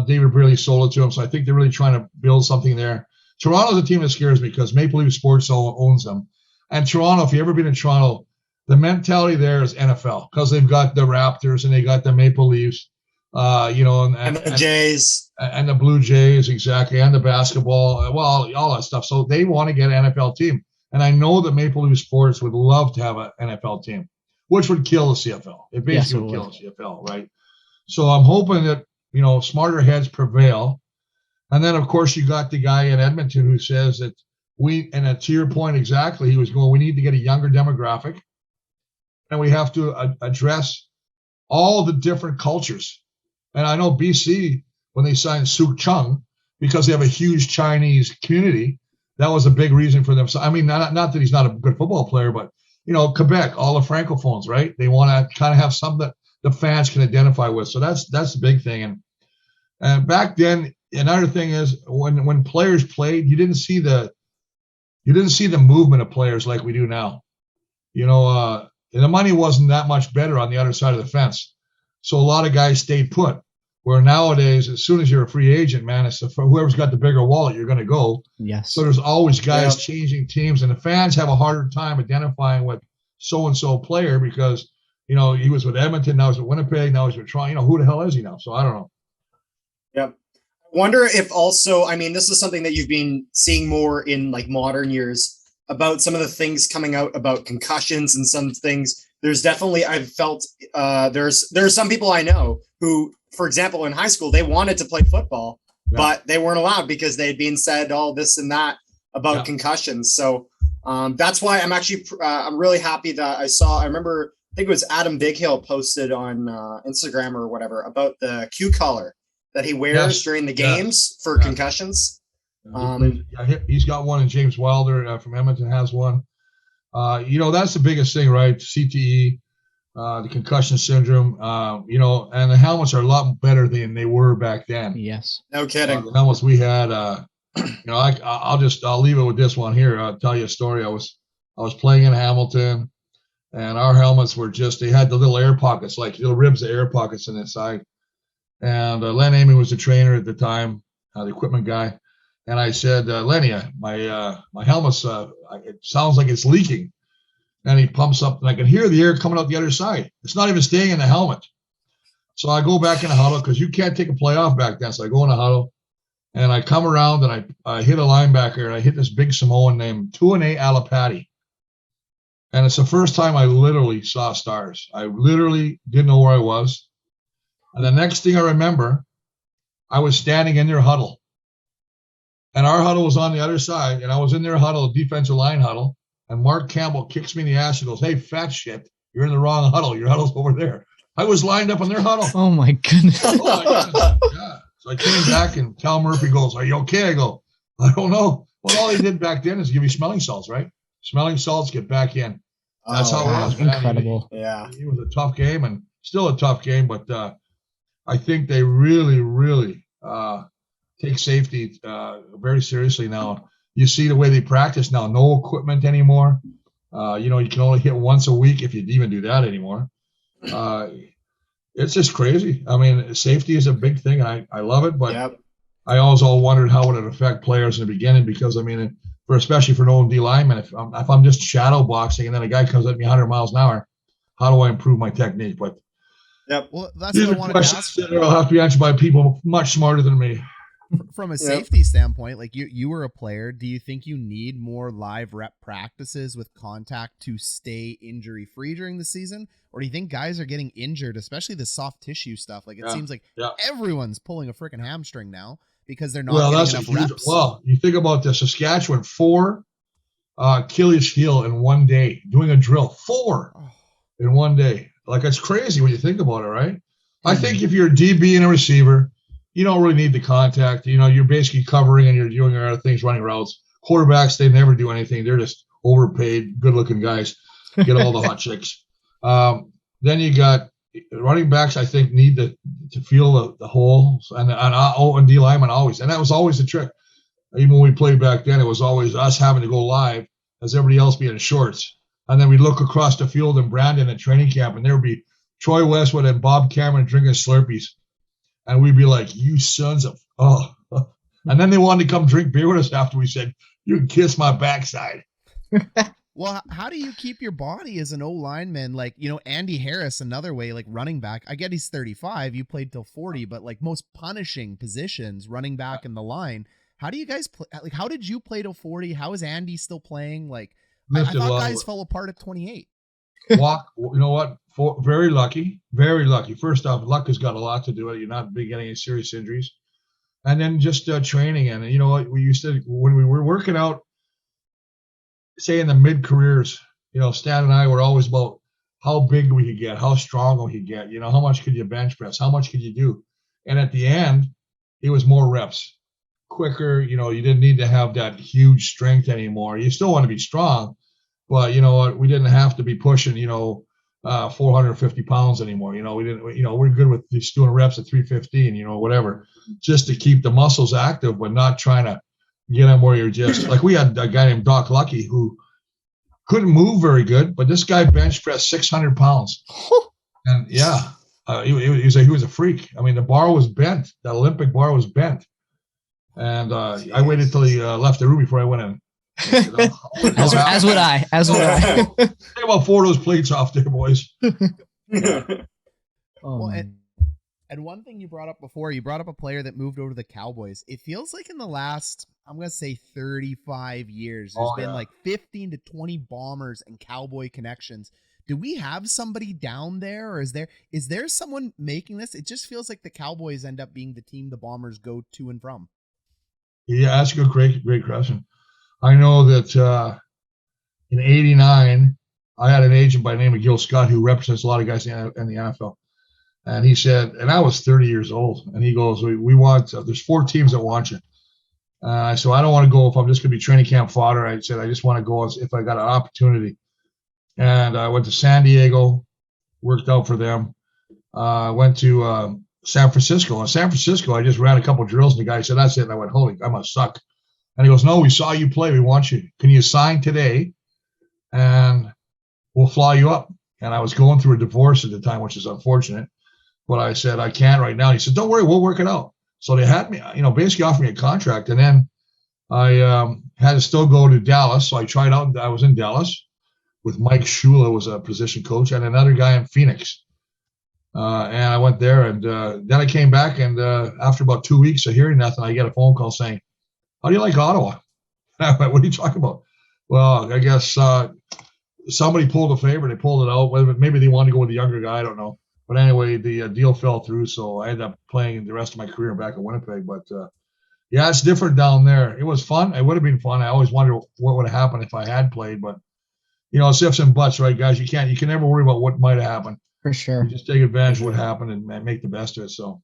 David really sold it to him. So I think they're really trying to build something there. Toronto's a team that scares me because Maple Leaf Sports owns them. And Toronto, if you've ever been in Toronto, the mentality there is NFL because they've got the Raptors and they got the Maple Leafs. You know, and the Jays and the Blue Jays, exactly, and the basketball, well, all that stuff. So they want to get an NFL team, and I know that Maple Leaf Sports would love to have an NFL team, which would kill the CFL. It basically would kill the CFL, right? So I'm hoping that, you know, smarter heads prevail, and then of course you got the guy in Edmonton who says that to your point exactly, he was going, we need to get a younger demographic, and we have to address all the different cultures. And I know BC, when they signed Suk Chung, because they have a huge Chinese community, that was a big reason for them. So, I mean, not that he's not a good football player, but, you know, Quebec, all the Francophones, right? They want to kind of have something that the fans can identify with. So that's the big thing. And back then, another thing is when players played, you didn't see the movement of players like we do now. You know, the money wasn't that much better on the other side of the fence. So a lot of guys stayed put. Where nowadays, as soon as you're a free agent, man, it's whoever's got the bigger wallet, you're going to go. Yes. So there's always guys changing teams, and the fans have a harder time identifying with so-and-so player because, you know, he was with Edmonton, now he's with Winnipeg, now he's with Toronto. You know, who the hell is he now? So I don't know. Yep. I wonder if also, I mean, this is something that you've been seeing more in like modern years about some of the things coming out about concussions and some things. There's definitely, I've felt there's some people I know who, for example, in high school, they wanted to play football, but they weren't allowed because they'd been said all this and that about concussions. So that's why I'm really happy that I remember, I think it was Adam Bighill posted on Instagram or whatever about the Q collar that he wears during the games for concussions. He's got one, and James Wilder from Edmonton has one. You know, that's the biggest thing, right? CTE, the concussion syndrome, you know, and the helmets are a lot better than they were back then. Yes. No kidding. The helmets we had, you know, I'll leave it with this one here. I'll tell you a story. I was playing in Hamilton, and our helmets were they had the little air pockets, like little ribs of air pockets in the side. And Len Amy was the trainer at the time, the equipment guy. And I said, Lenny, my helmet's, it sounds like it's leaking. And he pumps up, and I can hear the air coming out the other side. It's not even staying in the helmet. So I go back in the huddle because you can't take a play off back then. So I go in the huddle, and I come around, and I hit a linebacker, and I hit this big Samoan named Tuane Alapati. And it's the first time I literally saw stars. I literally didn't know where I was. And the next thing I remember, I was standing in their huddle. And our huddle was on the other side, and I was in their huddle, defensive line huddle, and Mark Campbell kicks me in the ass. He goes, "Hey, fat shit, you're in the wrong huddle. Your huddle's over there." I was lined up in their huddle. Oh, my goodness. Oh, my goodness. Yeah. So I came back, and Cal Murphy goes, "Are you okay?" I go, "I don't know." Well, all they did back then is give you smelling salts, right? Smelling salts, get back in. That's how it was. Incredible. It was a tough game, and still a tough game, but I think they really, really take safety very seriously now. You see the way they practice now, no equipment anymore. You can only hit once a week if you even do that anymore. It's just crazy. I mean, safety is a big thing. I love it, but yep. I always wondered how would it affect players in the beginning, because I mean, especially for an old D lineman, if I'm just shadow boxing and then a guy comes at me 100 miles an hour, how do I improve my technique? But yep, well, that's what I wanted to ask. I'll have to be answered by people much smarter than me. From a safety standpoint, like you were a player, do you think you need more live rep practices with contact to stay injury free during the season? Or do you think guys are getting injured, especially the soft tissue stuff? Like it seems like everyone's pulling a freaking hamstring now because they're not getting enough reps. Well, you think about the Saskatchewan, 4 Achilles heel in one day, doing a drill, 4 in one day. Like, it's crazy when you think about it, right? Mm-hmm. I think if you're a DB and a receiver, you don't really need the contact. You're basically covering and you're doing other things, running routes. Quarterbacks, they never do anything. They're just overpaid, good-looking guys. Get all the hot chicks. Then you got running backs, I think, need to feel the holes. And D linemen always. And that was always the trick. Even when we played back then, it was always us having to go live as everybody else be in shorts. And then we'd look across the field in Brandon at training camp, and there would be Troy Westwood and Bob Cameron drinking Slurpees. And we'd be like, you sons of, And then they wanted to come drink beer with us after we said, you can kiss my backside. Well, how do you keep your body as an O-lineman? Like, Andy Harris, another way, like running back. I get he's 35. You played till 40, but like most punishing positions, running back in the line. How do you guys play? Like, how did you play till 40? How is Andy still playing? Like, I thought guys fell apart at 28. You know what? Very lucky. Very lucky. First off, luck has got a lot to do with it. You're not getting any serious injuries. And then just training. And you know what? We used to, when we were working out, say in the mid-careers, Stan and I were always about how big we could get, how strong we could get, how much could you bench press, how much could you do? And at the end, it was more reps, quicker, you didn't need to have that huge strength anymore. You still want to be strong, but you know what, we didn't have to be pushing, 450 pounds anymore. We didn't, we're good with just doing reps at 315, whatever, just to keep the muscles active, but not trying to get them where you're just like, we had a guy named Doc Lucky who couldn't move very good, but this guy bench pressed 600 pounds. And he was a freak. I mean, the bar was bent. The Olympic bar was bent. And I waited till he left the room before I went in. As would I. Take about 4 of those plates off there, boys. And one thing you brought up before, you brought up a player that moved over to the Cowboys. It feels like in the last, I'm going to say 35 years, there's been like 15 to 20 Bombers and Cowboy connections. Do we have somebody down there, or is there someone making this? It just feels like the Cowboys end up being the team the Bombers go to and from. Yeah, that's a good, great question. I know that in '89, I had an agent by the name of Gil Scott who represents a lot of guys in the NFL. And he said, and I was 30 years old, and he goes, we want, there's 4 teams that want you. So I don't want to go if I'm just going to be training camp fodder. I said, I just want to go if I got an opportunity. And I went to San Diego, worked out for them. Went to San Francisco. In San Francisco, I just ran a couple drills, and the guy said, that's it. And I went, holy, I must suck. And he goes, no, we saw you play. We want you. Can you sign today? And we'll fly you up. And I was going through a divorce at the time, which is unfortunate. But I said, I can't right now. He said, don't worry, we'll work it out. So they had me, basically offered me a contract. And then I had to still go to Dallas. So I tried out. I was in Dallas with Mike Shula, was a position coach, and another guy in Phoenix. And I went there. And then I came back. And after about 2 weeks of hearing nothing, I get a phone call saying, how do you like Ottawa? And I went, what are you talking about? Well, I guess somebody pulled a favor. They pulled it out. Maybe they wanted to go with the younger guy. I don't know. But anyway, the deal fell through, so I ended up playing the rest of my career back in Winnipeg. But, yeah, it's different down there. It was fun. It would have been fun. I always wondered what would have happened if I had played. But, it's ifs and buts, right, guys? You can never worry about what might have happened. For sure. You just take advantage of what happened and make the best of it. So.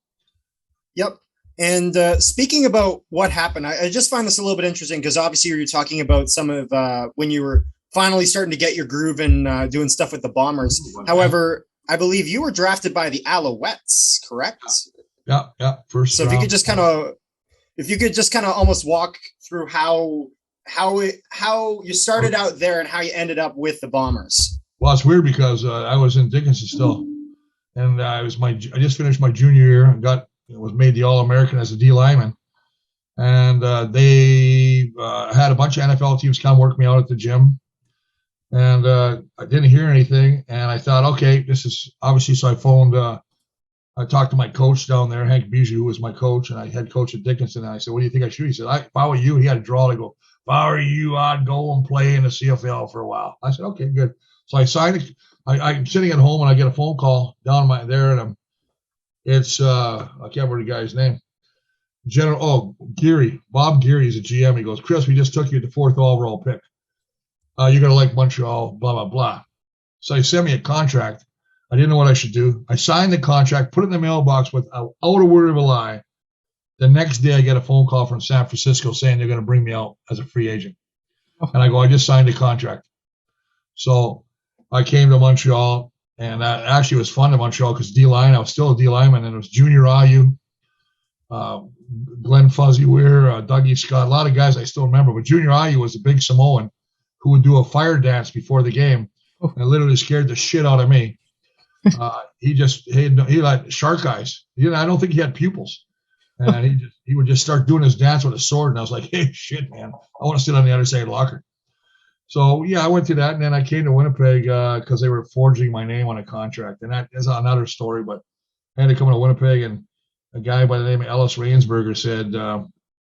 Yep. And speaking about what happened, I just find this a little bit interesting because obviously you're talking about some of when you were finally starting to get your groove and doing stuff with the Bombers. However, I believe you were drafted by the Alouettes, correct? Yeah. First. So if you could just kind of almost walk through how how you started out there and how you ended up with the Bombers. Well, it's weird because I was in Dickinson still, and I just finished my junior year and was made the All-American as a D lineman, and they had a bunch of NFL teams come work me out at the gym, and I didn't hear anything, and I thought, okay, this is obviously. So I phoned. I talked to my coach down there, Hank Bijou, who was my coach, and I head coach at Dickinson. And I said, "What do you think I should?" He said, "If I were you," he had a draw. I go, "If I were you, I'd go and play in the CFL for a while." I said, "Okay, good." So I signed it. I'm sitting at home and I get a phone call down there, and it's I can't remember the guy's name. Geary, Bob Geary is a GM. He goes, "Chris, we just took you at the 4th overall pick. You're gonna like Montreal, blah blah blah." So he sent me a contract. I didn't know what I should do. I signed the contract, put it in the mailbox without a word of a lie. The next day, I get a phone call from San Francisco saying they're going to bring me out as a free agent. And I go, "I just signed a contract." So I came to Montreal, and that actually was fun in Montreal because D-line, I was still a D lineman, and it was Junior Ayu, Glenn Fuzzy Weir, Dougie Scott, a lot of guys I still remember. But Junior Ayu was a big Samoan who would do a fire dance before the game, and it literally scared the shit out of me. He had shark eyes. I don't think he had pupils, and he would just start doing his dance with a sword. And I was like, "Hey, shit, man, I want to sit on the other side of the locker." So yeah, I went through that, and then I came to Winnipeg because they were forging my name on a contract, and that is another story. But I had to come to Winnipeg, and a guy by the name of Ellis Rainsberger said, "Do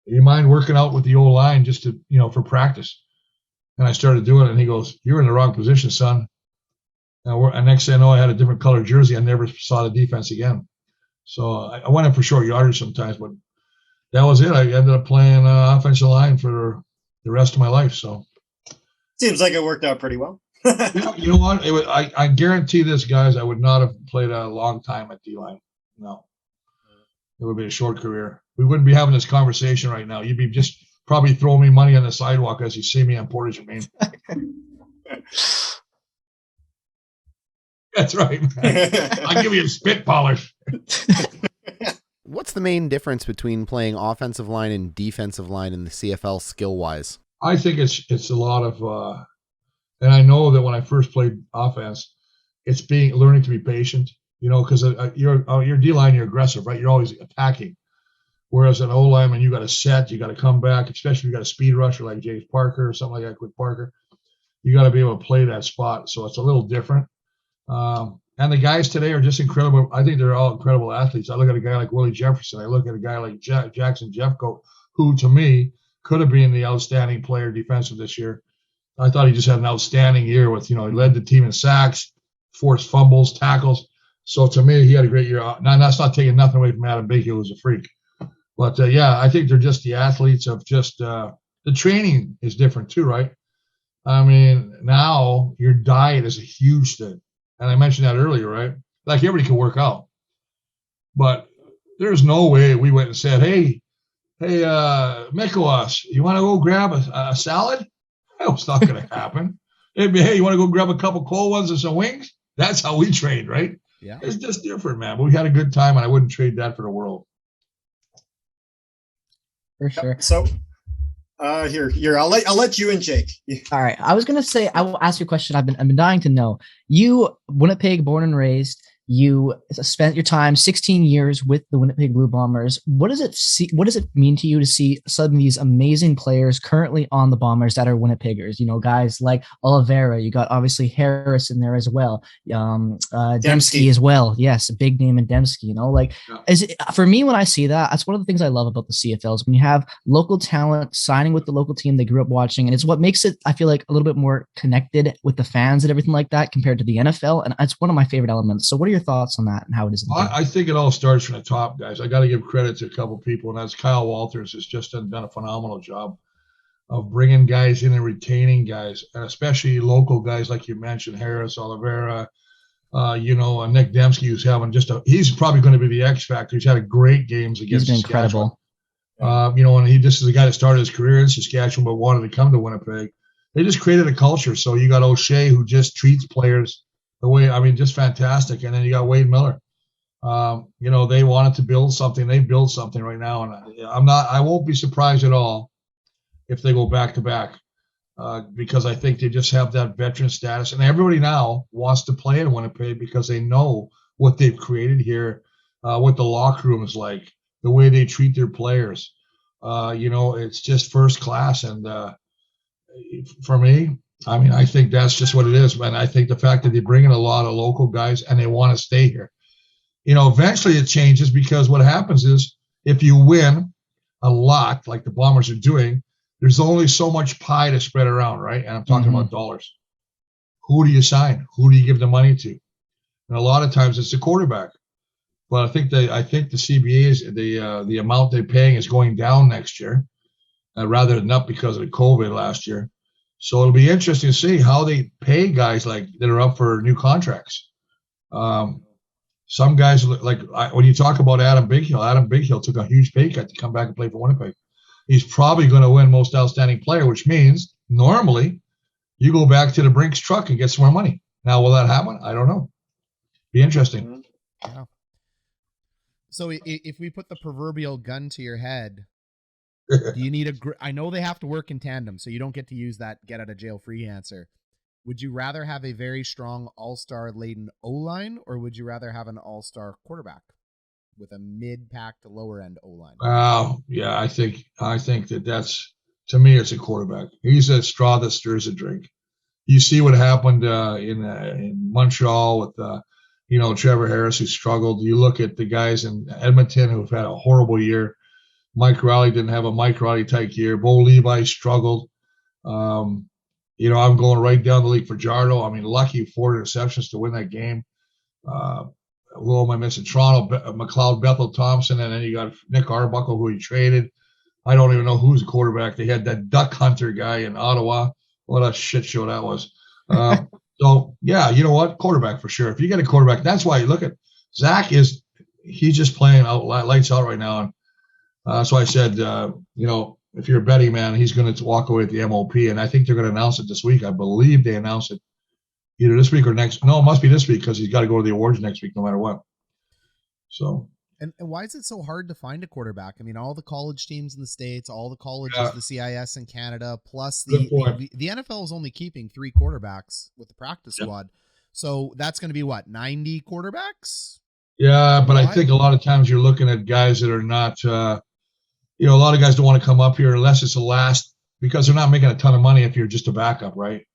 you mind working out with the old line just to for practice?" And I started doing it, and he goes, "You're in the wrong position, son." And next thing I know, I had a different color jersey. I never saw the defense again. So I went in for short yardage sometimes, but that was it. I ended up playing offensive line for the rest of my life. So seems like it worked out pretty well. You know what? I guarantee this, guys, I would not have played a long time at D-line. No. It would be a short career. We wouldn't be having this conversation right now. You'd be just probably throwing me money on the sidewalk as you see me on Portage, Maine. That's right, man. I'll give you a spit polish. What's the main difference between playing offensive line and defensive line in the CFL skill-wise? I think it's a lot of, and I know that when I first played offense, it's learning to be patient. Because you're D-line, you're aggressive, right? You're always attacking. Whereas an O-lineman, you got to set, you got to come back, especially if you got a speed rusher like James Parker or something like that, Quick Parker. You got to be able to play that spot. So it's a little different. And the guys today are just incredible. I think they're all incredible athletes. I look at a guy like Willie Jefferson. I look at a guy like Jackson Jeffcoat, who to me could have been the outstanding player defensive this year. I thought he just had an outstanding year with, he led the team in sacks, forced fumbles, tackles. So to me, he had a great year. Now, that's not taking nothing away from Adam Bighill, who's a freak. But yeah, I think they're just the athletes of just the training is different too, right? I mean, now your diet is a huge thing. And I mentioned that earlier, right? Like everybody can work out. But there's no way we went and said, hey, Mikolas, you want to go grab a salad? That was not going to happen. It'd be, hey, you want to go grab a couple cold ones and some wings? That's how we trained, right? Yeah. It's just different, man. But we had a good time, and I wouldn't trade that for the world. For sure. So here, I'll let you and Jake. All right. I was gonna say I will ask you a question. I've been dying to know. You, Winnipeg, born and raised. You spent your time 16 years with the Winnipeg Blue Bombers. What does it mean to you to see some of these amazing players currently on the Bombers that are Winnipeggers? Guys like Oliveira. You got obviously Harris in there as well. Dembski as well. Yes, a big name in Dembski. Is it, for me, when I see that, that's one of the things I love about the CFLs. When you have local talent signing with the local team they grew up watching, and it's what makes it, I feel like, a little bit more connected with the fans and everything like that compared to the NFL. And it's one of my favorite elements. So what are your thoughts on that and how it is? I think it all starts from the top, guys. I got to give credit to a couple of people, and that's Kyle Walters has just done a phenomenal job of bringing guys in and retaining guys, and especially local guys like you mentioned, Harris, Oliveira, and Nick Dembski, who's having he's probably going to be the X factor. He's had great games against Saskatchewan. Incredible. And this is a guy that started his career in Saskatchewan but wanted to come to Winnipeg. They just created a culture. So you got O'Shea, who just treats players the way, just fantastic. And then you got Wade Miller. They wanted to build something. They build something right now. And I won't be surprised at all if they go back to back, because I think they just have that veteran status, and everybody now wants to play in Winnipeg because they know what they've created here, what the locker room is like, the way they treat their players. It's just first class, and for me, I mean, I think that's just what it is, man. I think the fact that they bring in a lot of local guys and they want to stay here. Eventually it changes, because what happens is if you win a lot, like the Bombers are doing, there's only so much pie to spread around, right? And I'm talking about dollars. Who do you sign? Who do you give the money to? And a lot of times it's the quarterback. But I think the CBA is the amount they're paying is going down next year, rather than up because of COVID last year. So it'll be interesting to see how they pay guys like that are up for new contracts. Some guys, like when you talk about Adam Bighill took a huge pay cut to come back and play for Winnipeg. He's probably going to win Most Outstanding Player, which means normally you go back to the Brinks truck and get some more money. Now, will that happen? I don't know. Be interesting. Yeah. So if we put the proverbial gun to your head, do you need I know they have to work in tandem, so you don't get to use that get out of jail free answer. Would you rather have a very strong all-star laden O-line, or would you rather have an all-star quarterback with a mid-pack to lower-end O-line? Yeah, I think that's, to me, it's a quarterback. He's a straw that stirs a drink. You see what happened in Montreal with Trevor Harris, who struggled. You look at the guys in Edmonton who've had a horrible year. Mike Riley didn't have a Mike Riley type year. Bo Levi struggled. I'm going right down the league for Jardo. I mean, lucky 4 interceptions to win that game. Who am I missing? Toronto, McLeod, Bethel Thompson, and then you got Nick Arbuckle, who he traded. I don't even know who's the quarterback. They had that Duck Hunter guy in Ottawa. What a shit show that was. So, yeah, you know what? Quarterback for sure. If you get a quarterback, that's why you look at Zach he's just playing out, lights out right now. And so I said, if you're a betting man, he's going to walk away with the MOP. And I think they're going to announce it this week. I believe they announce it either this week or next. No, it must be this week, because he's got to go to the awards next week no matter what. So. And why is it so hard to find a quarterback? I mean, all the college teams in the States, all the colleges, the CIS in Canada, plus the NFL is only keeping 3 quarterbacks with the practice squad. So that's going to be what, 90 quarterbacks? Yeah, but I think a lot of times you're looking at guys that are not, a lot of guys don't want to come up here unless it's the last, because they're not making a ton of money if you're just a backup, right?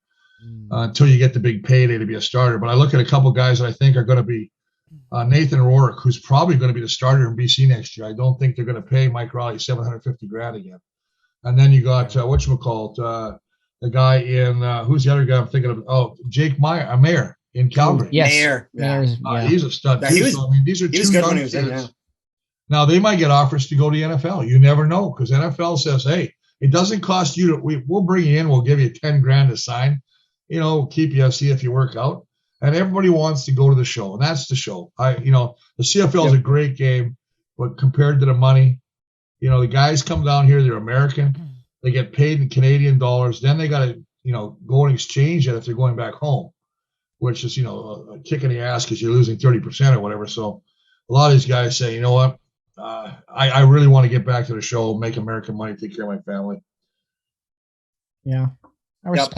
Until you get the big payday to be a starter. But I look at a couple guys that I think are going to be Nathan Rourke, who's probably going to be the starter in BC next year. I don't think they're going to pay Mike Riley $750,000 again. And then you got whatchamacallit, the guy in who's the other guy I'm thinking of? Oh, Jake Mayer in Calgary. Yes, Mayer. He's a stud. These are 2 young kids. Now they might get offers to go to the NFL. You never know, because NFL says, "Hey, it doesn't cost you we'll bring you in. We'll give you $10,000 to sign. Keep you, see if you work out." And everybody wants to go to the show, and that's the show. The CFL is a great game, but compared to the money, the guys come down here, they're American, they get paid in Canadian dollars, then they got to, go and exchange it if they're going back home, which is, a kick in the ass because you're losing 30% or whatever. So a lot of these guys say, you know what, I really want to get back to the show, make American money, take care of my family. Yeah.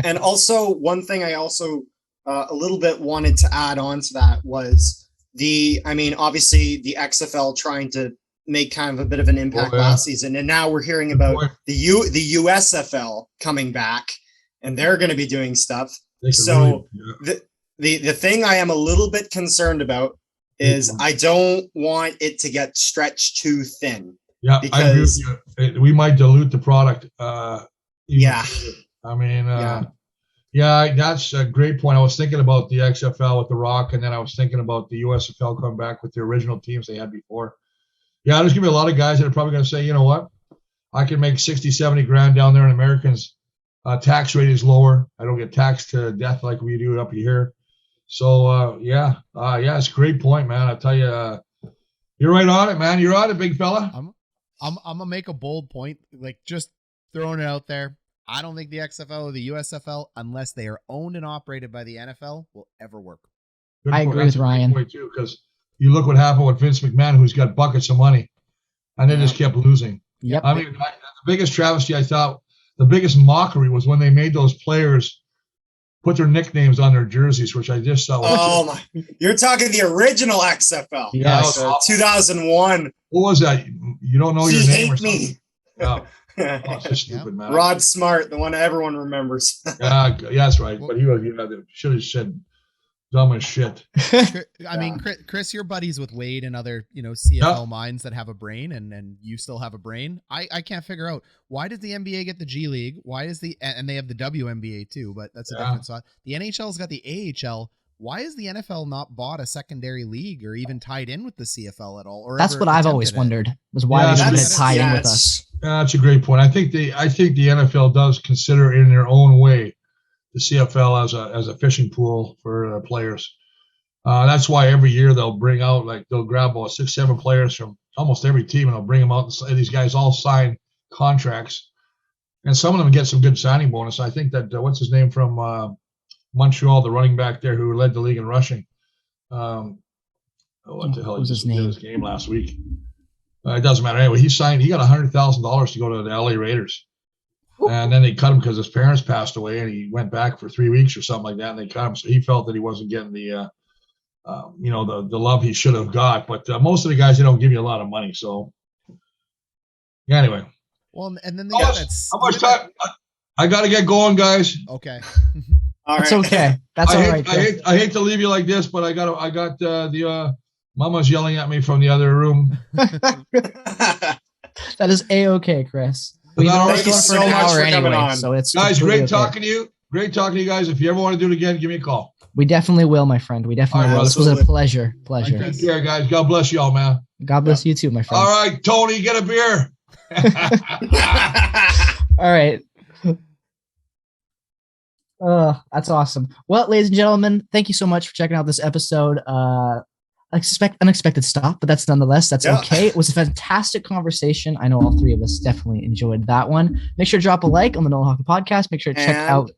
And also, one thing I also a little bit wanted to add on to that was obviously the XFL trying to make kind of a bit of an impact last season. And now we're hearing about the USFL coming back, and they're going to be doing stuff. So the thing I am a little bit concerned about is I don't want it to get stretched too thin. Yeah, because I agree with you. We might dilute the product. Yeah, that's a great point. I was thinking about the XFL with The Rock, and then I was thinking about the USFL coming back with the original teams they had before. Yeah, there's going to be a lot of guys that are probably going to say, you know what, I can make 60, 70 grand down there in Americans. Tax rate is lower. I don't get taxed to death like we do up here. So, it's a great point, man. I tell you, you're right on it, man. You're on it, big fella. I'm going to make a bold point, like just throwing it out there. I don't think the XFL or the USFL, unless they are owned and operated by the NFL, will ever work. I agree with Ryan. Too, because you look what happened with Vince McMahon, who's got buckets of money, and they just kept losing. Yep. I mean, the biggest travesty I thought the biggest mockery was when they made those players put their nicknames on their jerseys, which I just thought. Oh my! You're talking the original XFL. Yes. 2001. What was that? You don't know your name or something? Me. Oh, it's just stupid, man. Rod Smart, the one everyone remembers. Yeah, that's right. But he should have said dumb as shit. I mean, Chris, you're buddies with Wade and other, CFL minds that have a brain, and you still have a brain. I can't figure out, why does the NBA get the G League? Why is and they have the WNBA too, but that's a different spot. The NHL's got the AHL. Why is the NFL not bought a secondary league or even tied in with the CFL at all? Or that's what I've always wondered, was why they didn't tie in with us. That's a great point. I think the NFL does consider in their own way the CFL as a fishing pool for players. That's why every year they'll grab about 6-7 players from almost every team, and they'll bring them out. And these guys all sign contracts, and some of them get some good signing bonus. I think that what's his name from Montreal, the running back there who led the league in rushing. What the hell? What was his name? His game last week. It doesn't matter. Anyway, he got $100,000 to go to the LA Raiders. And then they cut him because his parents passed away, and he went back for 3 weeks or something like that, and they cut him. So he felt that he wasn't getting the love he should have got. But most of the guys, they don't give you a lot of money. So anyway. Well, and then how much time? I got to get going, guys. Okay. All That's right. okay. That's all right. I hate to leave you like this, but I got the mama's yelling at me from the other room. That is A-okay, Chris. We've always gone for an hour anyway, so it's guys. Great talking to you. Great talking to you guys. If you ever want to do it again, give me a call. We definitely will, my friend. We definitely will. This was a pleasure. Take care, guys. God bless you all, man. God bless you too, my friend. All right, Tony, get a beer. All right. That's awesome. Well, ladies and gentlemen, thank you so much for checking out this episode. Unexpected stop, but that's okay. It was a fantastic conversation. I know all three of us definitely enjoyed that one. Make sure to drop a like on the Nolan Hockey Podcast. Make sure to check out.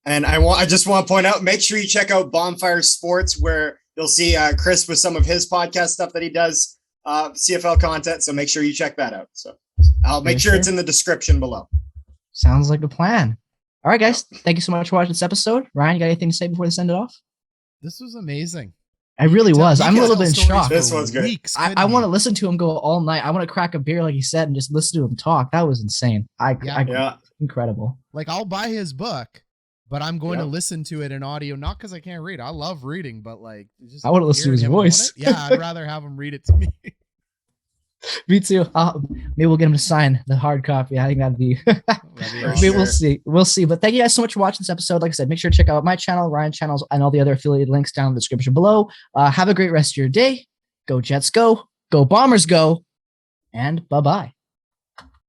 And I just want to point out, make sure you check out Bonfire Sports, where you'll see Chris with some of his podcast stuff that he does, CFL content. So make sure you check that out. So I'll make sure it's in the description below. Sounds like a plan. All right, guys. Thank you so much for watching this episode. Ryan, you got anything to say before they send it off? This was amazing. I really was. I'm a little bit in shock. This was good. I want to listen to him go all night. I want to crack a beer, like he said, and just listen to him talk. That was insane. Incredible. Like, I'll buy his book, but I'm going to listen to it in audio, not because I can't read. I love reading, but like, I want to listen to his voice. Yeah, I'd rather have him read it to me. Me too. Maybe we'll get him to sign the hard copy. I think that'd be. We'll see. We'll see. But thank you guys so much for watching this episode. Like I said, make sure to check out my channel, Ryan's channels, and all the other affiliated links down in the description below. Have a great rest of your day. Go Jets, go! Go Bombers, go! And bye-bye.